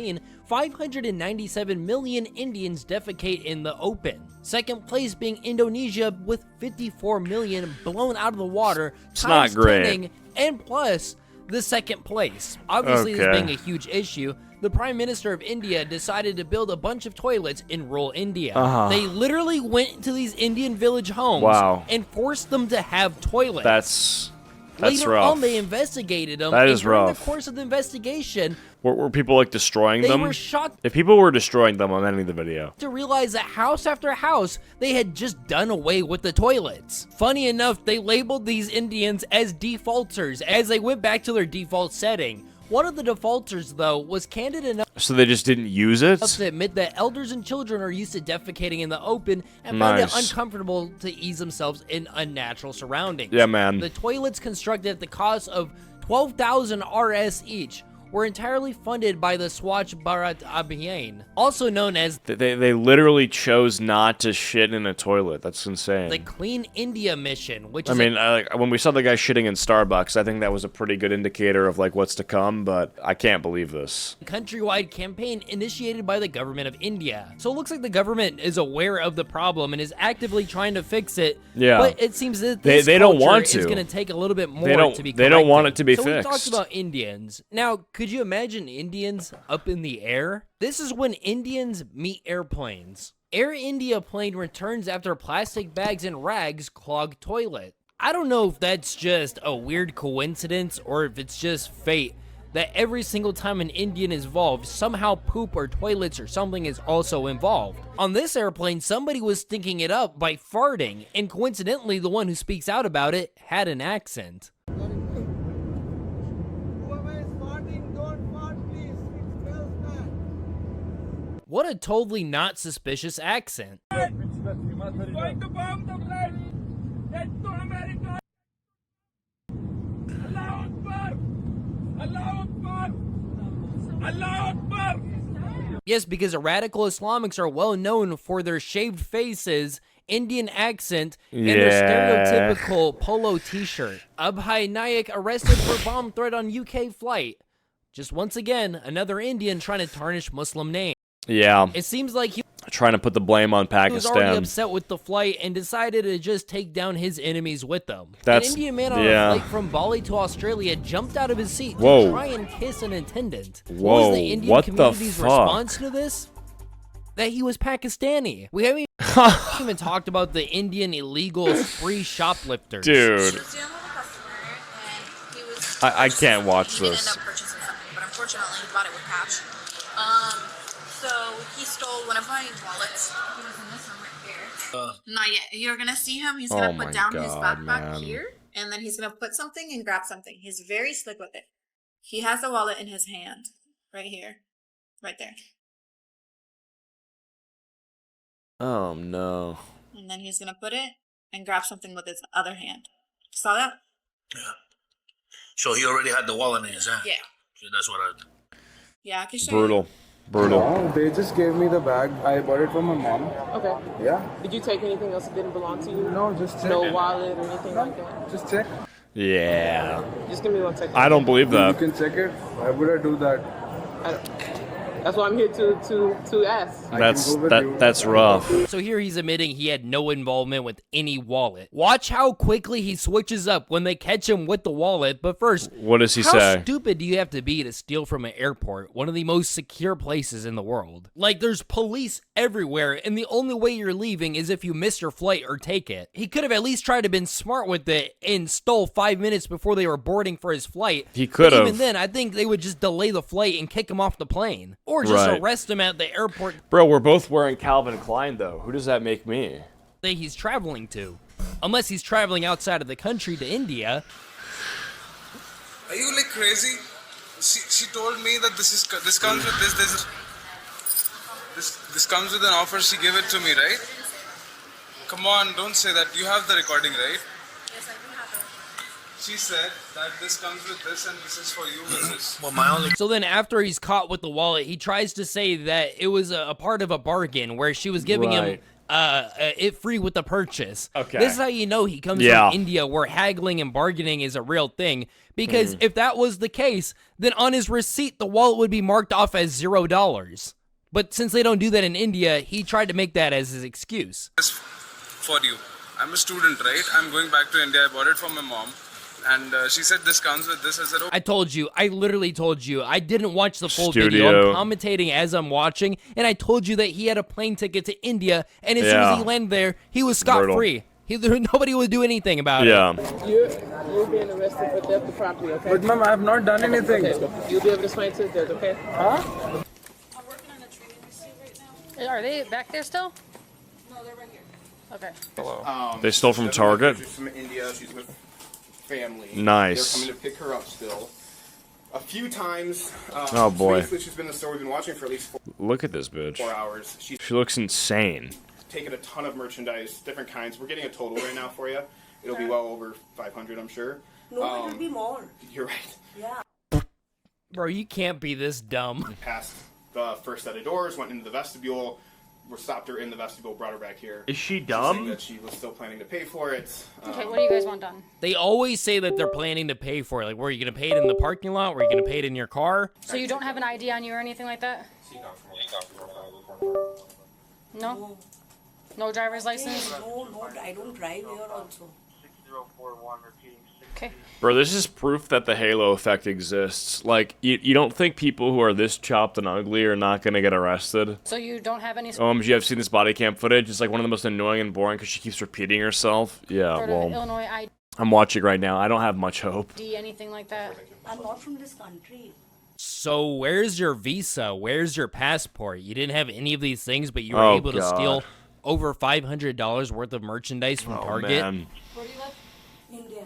597 million Indians defecate in the open. Second place being Indonesia with 54 million blown out of the water. It's not great. And plus the second place. Obviously, this being a huge issue, the Prime Minister of India decided to build a bunch of toilets in rural India. They literally went to these Indian village homes and forced them to have toilets. That's Later rough. on, they investigated them. That is and during rough. the course of the investigation, were people like destroying them? They were shocked. If people were destroying them, I'm ending the video. To realize that house after house, they had just done away with the toilets. Funny enough, they labeled these Indians as defaulters as they went back to their default setting. One of the defaulters, though, was candid enough So they just didn't use it? to admit that elders and children are used to defecating in the open and find it uncomfortable to ease themselves in unnatural surroundings. Yeah, man. The toilets, constructed at the cost of 12,000 RS each, were entirely funded by the Swachh Bharat Abhiyan, also known as They literally chose not to shit in a toilet. That's insane. the Clean India Mission, which I is mean, when we saw the guy shitting in Starbucks, I think that was a pretty good indicator of like what's to come, but I can't believe this. a countrywide campaign initiated by the government of India. So it looks like the government is aware of the problem and is actively trying to fix it. Yeah. But it seems that this they don't culture want to. is going to take a little bit more to be They don't want corrected. it to be so fixed. we talked about Indians. Now, could you imagine Indians up in the air? This is when Indians meet airplanes. Air India plane returns after plastic bags and rags clog toilet. I don't know if that's just a weird coincidence or if it's just fate that every single time an Indian is involved, somehow poop or toilets or something is also involved. On this airplane, somebody was stinking it up by farting, and coincidentally, the one who speaks out about it had an accent. What a totally not suspicious accent. Yes, because radical Islamics are well known for their shaved faces, Indian accent, and their stereotypical polo t-shirt. Abhay Nayak arrested for bomb threat on UK flight. Just once again, another Indian trying to tarnish Muslim name. Yeah. It seems like he Trying to put the blame on was already Pakistan. upset with the flight and decided to just take down his enemies with them. That's- An Indian man on yeah. a flight from Bali to Australia jumped out of his seat Whoa. to try and kiss an attendant. What Whoa, was the Indian what the community's fuck? response to this? That he was Pakistani. We haven't even talked about the Indian illegal spree shoplifters. Dude. I can't watch this. But unfortunately, he bought it with cash. So he stole one of my wallets. He was in this one right here. Not yet. You're gonna see him. He's gonna put down his backpack here, and then he's gonna put something and grab something. He's very slick with it. He has the wallet in his hand, right here, right there. Oh no. And then he's gonna put it and grab something with his other hand. Saw that? Yeah. So he already had the wallet in his hand. Yeah. So that's what I. Yeah, I can show you. Brutal. Brutal. No, they just gave me the bag. I bought it from my mom. Okay. Yeah. Did you take anything else that didn't belong to you? No, just check. No wallet or anything like that? Just check. Yeah. Just give me 1 second. I don't believe that. You can check it. Why would I do that? That's why I'm here to ask. That's rough. So here he's admitting he had no involvement with any wallet. Watch how quickly he switches up when they catch him with the wallet. But first, What does he how say? stupid do you have to be to steal from an airport, one of the most secure places in the world? Like, there's police everywhere, and the only way you're leaving is if you miss your flight or take it. He could have at least tried to been smart with it and stole 5 minutes before they were boarding for his flight. He could But have. Even then, I think they would just delay the flight and kick him off the plane. Or just Right. arrest him at the airport Bro, we're both wearing Calvin Klein though. Who does that make me? that he's traveling to. Unless he's traveling outside of the country to India. Are you like crazy? She told me that this comes with this comes with an offer. She gave it to me, right? Come on, don't say that. You have the recording, right? Yes, I do have it. She said that this comes with this and this is for you with this. Well, my only. So then after he's caught with the wallet, he tries to say that it was a part of a bargain where she was giving him it free with the purchase. Okay. This is how you know he comes from India, where haggling and bargaining is a real thing. Because if that was the case, then on his receipt, the wallet would be marked off as $0. But since they don't do that in India, he tried to make that as his excuse. For you. I'm a student, right? I'm going back to India. I bought it from my mom. And she said this comes with this. I said, I told you. I literally told you. I didn't watch the full video. I'm commentating as I'm watching, and I told you that he had a plane ticket to India, and as soon as he landed there, he was scot-free. Nobody would do anything about it. You're being arrested for theft of property, okay? But ma'am, I have not done anything. Okay. You'll be able to explain to us, okay? Huh? I'm working on a training receipt right now. Are they back there still? No, they're right here. Okay. Hello. They stole from Target? She's from India. She's with family. Nice. They're coming to pick her up still. A few times. Oh boy. Basically, she's been in the store. We've been watching for at least Look at this bitch. 4 hours. She's She looks insane. taken a ton of merchandise, different kinds. We're getting a total right now for you. It'll be well over 500, I'm sure. No, it'll be more. You're right. Yeah. Bro, you can't be this dumb. Passed the first set of doors, went into the vestibule. We stopped her in the vestibule, brought her back here. Is she She's dumb? saying that she was still planning to pay for it. Okay, what do you guys want done? They always say that they're planning to pay for it. Like, were you going to pay it in the parking lot? Were you going to pay it in your car? So you don't have an ID on you or anything like that? No? No driver's license? No, I don't drive here also. Okay. Bro, this is proof that the halo effect exists. Like, you don't think people who are this chopped and ugly are not gonna get arrested? So you don't have any... OMG, I've seen this body cam footage. It's like one of the most annoying and boring because she keeps repeating herself. Yeah, sort of well, Illinois ID, I'm watching right now. I don't have much hope. anything like that? I'm not from this country. So where's your visa? Where's your passport? You didn't have any of these things, but you were able to steal over $500 worth of merchandise from Target? Man. Where do you live? India.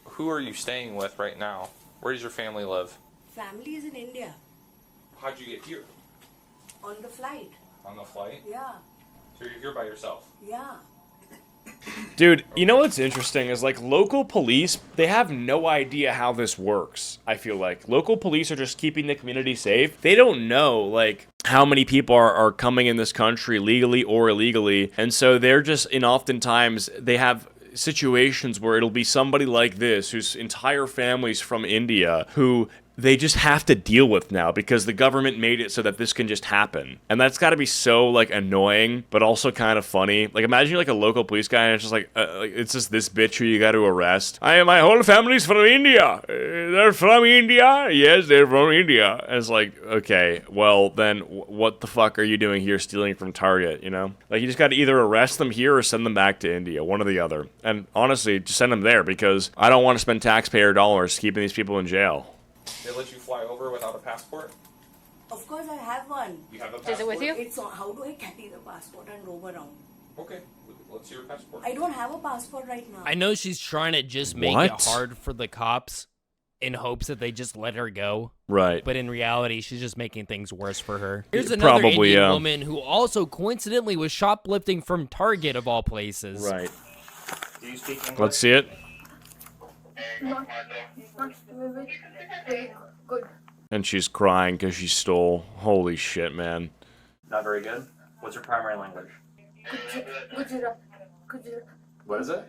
Who are you staying with right now? Where does your family live? Family is in India. How'd you get here? On the flight. On the flight? Yeah. So you're here by yourself? Yeah. Dude, you know what's interesting is, like, local police, they have no idea how this works, I feel like. Local police are just keeping the community safe. They don't know, like, how many people are coming in this country legally or illegally, and so they're just, and oftentimes, they have situations where it'll be somebody like this, whose entire family's from India, who they just have to deal with now because the government made it so that this can just happen. And that's got to be so, like, annoying, but also kind of funny. Like, imagine you're, like, a local police guy and it's just like it's just this bitch who you got to arrest. My whole family's from India. They're from India? Yes, they're from India. And it's like, okay, well, then what the fuck are you doing here stealing from Target, you know? Like, you just got to either arrest them here or send them back to India, one or the other. And honestly, just send them there because I don't want to spend taxpayer dollars keeping these people in jail. They let you fly over without a passport? Of course, I have one. You have a passport? Is it with you? It's how do I carry the passport and roam around? Okay, let's see your passport. I don't have a passport right now. I know she's trying to just make it hard for the cops in hopes that they just let her go. Right. But in reality, she's just making things worse for her. Here's another Indian woman who also coincidentally was shoplifting from Target of all places. Right. Do you speak English? Let's see it. Good. And she's crying because she stole. Holy shit, man. Not very good. What's your primary language? What is it?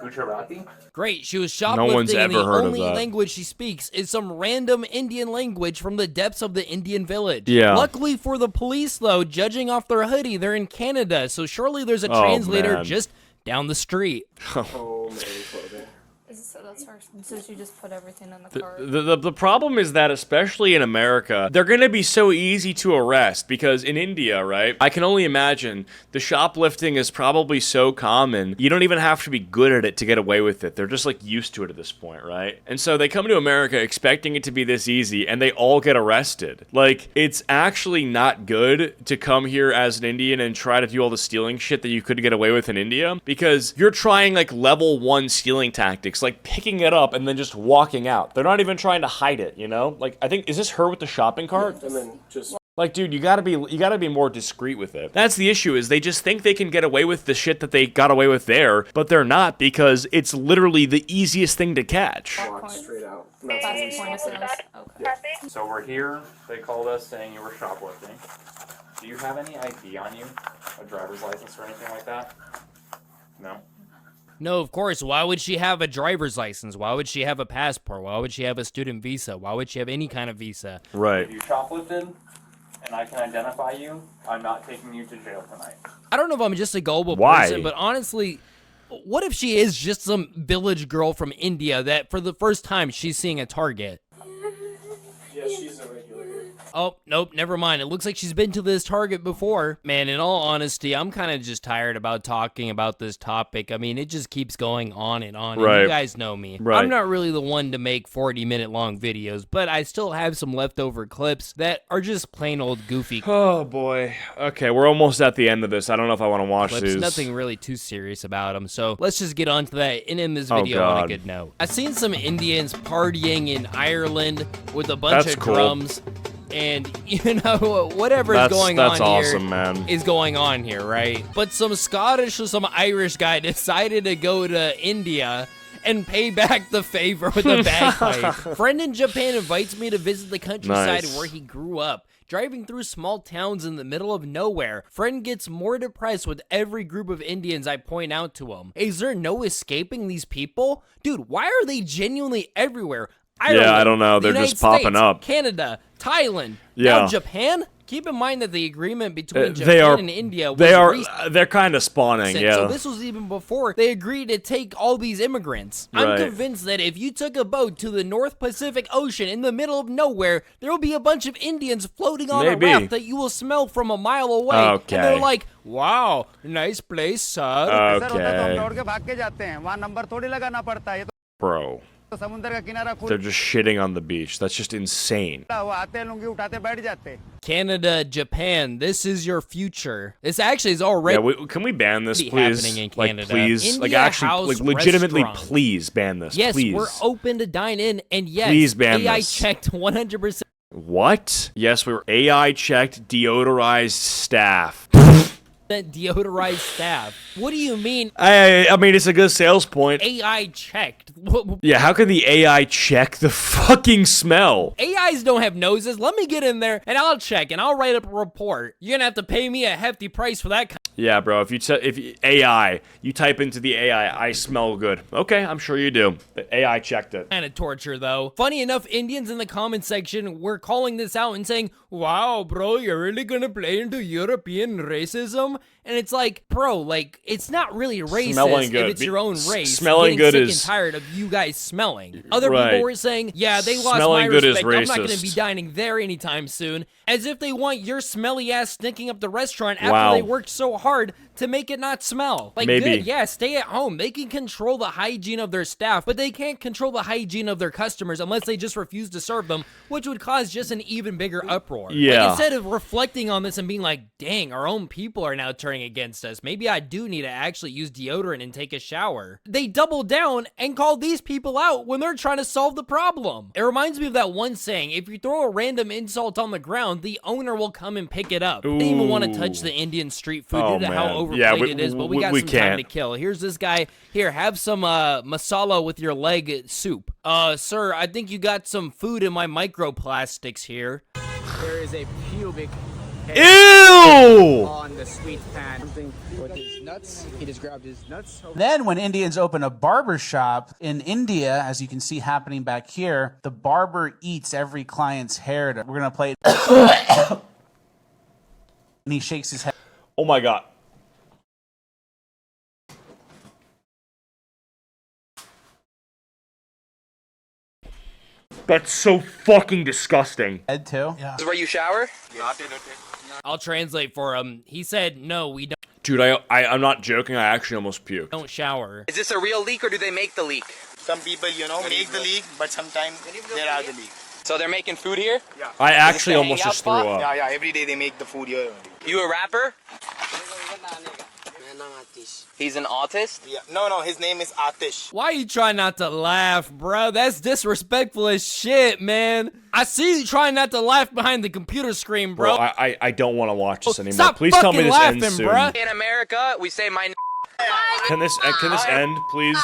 Gujarati? Great, she was No shoplifting one's and ever the heard of only that. language she speaks is some random Indian language from the depths of the Indian village. Yeah. Luckily for the police, though, judging off their hoodie, they're in Canada, so surely there's a Oh, translator man. just down the street. Is this that's her. So she just put everything in the cart. The problem is that, especially in America, they're gonna be so easy to arrest because in India, right? I can only imagine the shoplifting is probably so common, you don't even have to be good at it to get away with it. They're just like used to it at this point, right? And so they come to America expecting it to be this easy and they all get arrested. Like, it's actually not good to come here as an Indian and try to do all the stealing shit that you could get away with in India because you're trying like level 1 stealing tactics, like picking it up and then just walking out. They're not even trying to hide it, you know? Like, I think, is this her with the shopping cart? And then just... Like, dude, you gotta be more discreet with it. That's the issue, is they just think they can get away with the shit that they got away with there, but they're not because it's literally the easiest thing to catch. Straight out. So we're here. They called us saying you were shoplifting. Do you have any ID on you? A driver's license or anything like that? No? No, of course. Why would she have a driver's license? Why would she have a passport? Why would she have a student visa? Why would she have any kind of visa? Right. If you shoplifted and I can identify you, I'm not taking you to jail tonight. I don't know if I'm just a gullible Why? person, but honestly, what if she is just some village girl from India that for the first time she's seeing a Target? Yeah, she's a regular. Oh, nope, never mind. It looks like she's been to this Target before. Man, in all honesty, I'm kind of just tired about talking about this topic. I mean, it just keeps going on and on. Right. And you guys know me. Right. I'm not really the one to make 40-minute long videos, but I still have some leftover clips that are just plain old goofy. Oh, boy. Okay, we're almost at the end of this. I don't know if I want to watch Clips, these. nothing really too serious about them, so let's just get on to that and end this video on a good note. I've seen some Indians partying in Ireland with a bunch That's of cool. drums. And, you know, whatever is going on awesome, here man. is going on here, right? But some Scottish or some Irish guy decided to go to India and pay back the favor with a bagpipe. Friend in Japan invites me to visit the countryside Nice. where he grew up. Driving through small towns in the middle of nowhere, friend gets more depressed with every group of Indians I point out to him. Is there no escaping these people? Dude, why are they genuinely everywhere? Ireland, Yeah, I don't know. the They're United just popping States, up. Canada, Thailand, Yeah. now Japan? Keep in mind that the agreement between They Japan are. and India was They're kind of spawning. recent, Yeah. so this was even before they agreed to take all these immigrants. I'm Right. convinced that if you took a boat to the North Pacific Ocean in the middle of nowhere, there will be a bunch of Indians floating on Maybe. a raft that you will smell from a mile away. Okay. And they're like, wow, nice place, sir. Okay. Bro. They're just shitting on the beach. That's just insane. Canada, Japan, this is your future. This actually is already Can we ban this, please? happening in Like, Canada. please. Like, India actually, House like, legitimately, Restaurant. please ban this. Yes, please. we're open to dine in, and yes, Please ban AI this. checked 100%. What? Yes, we were AI checked, deodorized staff. Deodorized staff. What do you mean? I mean, it's a good sales point. AI checked. Yeah, how can the AI check the fucking smell? AIs don't have noses. Let me get in there and I'll check and I'll write up a report. You're gonna have to pay me a hefty price for that. Yeah, bro. If you type into the AI, I smell good. Okay, I'm sure you do. The AI checked it. Kind of torture, though. Funny enough, Indians in the comment section were calling this out and saying, "Wow, bro, you're really gonna play into European racism?" And it's like, bro, like, it's not really racist Smelling good. if it's your own race. Smelling good sick is- and tired of you guys smelling. Other Right. people were saying, yeah, they lost Smelling my good is respect. I'm not gonna be racist. dining there anytime soon. As if they want your smelly ass stinking up the restaurant after Wow. they worked so hard to make it not smell. Like, Maybe. good, yeah, stay at home. They can control the hygiene of their staff, but they can't control the hygiene of their customers unless they just refuse to serve them, which would cause just an even bigger uproar. Yeah. Like, instead of reflecting on this and being like, dang, our own people are now turning against us. Maybe I do need to actually use deodorant and take a shower. They double down and call these people out when they're trying to solve the problem. It reminds me of that one saying, if you throw a random insult on the ground, the owner will come and pick it up. I didn't even want to touch the Indian street food Oh, due to how man. overplayed Yeah, it is, but we got some time can't. to kill. Here's this guy. Here, have some masala with your leg soup. Sir, I think you got some food in my microplastics here. There is a pubic Ew! on the sweet pan. Something with his nuts. He just grabbed his nuts. Then when Indians open a barber shop in India, as you can see happening back here, the barber eats every client's hair. We're going to play it. And he shakes his head. Oh my god. That's so fucking disgusting. Ed too. This is where you shower? I'll translate for him. He said, no, we Dude, I'm not joking. I actually almost puked. don't shower. Is this a real leak or do they make the leak? Some people, make the leak, but sometimes there are the leak. So they're making food here? Yeah. I actually almost just threw up. Yeah, every day they make the food here. You a rapper? He's an autist? Yeah. No, his name is Atish. Why you trying not to laugh, bro? That's disrespectful as shit, man. I see you trying not to laugh behind the computer screen, bro. I don't want to watch this anymore. Stop Please tell me this laughing, ends soon. bruh. In America, we say my Can this end, please?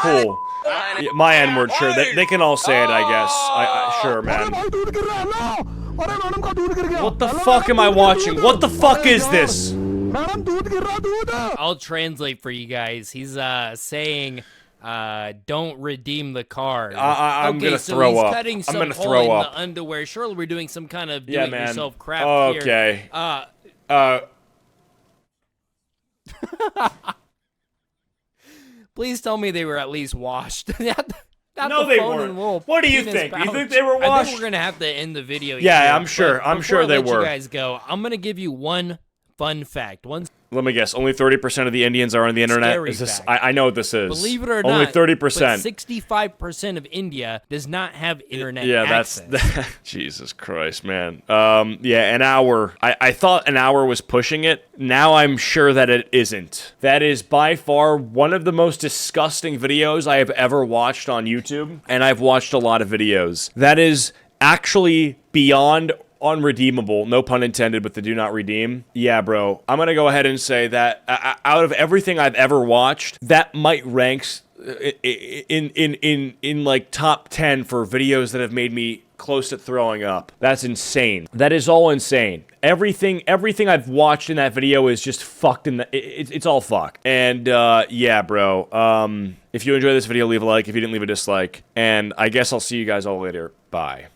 Cool. Yeah, my N-word, sure. They can all say it, I guess. Sure, man. What the fuck am I watching? What the fuck is this? I'll translate for you guys. He's saying, don't redeem the card. I'm gonna so throw he's up. Cutting I'm some gonna hole throw in up. The underwear. Surely we're doing some kind of Yeah, do-it-yourself man. crap Okay. here. Please tell me they were at least washed. Not No, the they phone weren't. and little What do you penis think? You pouch. think they were I washed? think we're gonna have to end the video. Yeah, here, I'm sure. but I'm sure before I they let were. You guys go. I'm gonna give you one fun fact. Let me guess. Only 30% of the Indians are on the internet. Scary Is this? fact. I know what this is. Believe it or only not, 30%. 65% of India does not have internet Yeah, access. that's Jesus Christ, man. Yeah, an hour. I thought an hour was pushing it. Now I'm sure that it isn't. That is by far one of the most disgusting videos I have ever watched on YouTube, and I've watched a lot of videos. That is actually beyond unredeemable, no pun intended, but the do not redeem. Yeah, bro. I'm gonna go ahead and say that out of everything I've ever watched, that might ranks in like top 10 for videos that have made me close to throwing up. That's insane. That is all insane. Everything I've watched in that video is just fucked in the it's all fucked. And yeah, bro. If you enjoyed this video, leave a like. If you didn't, leave a dislike. And I guess I'll see you guys all later. Bye.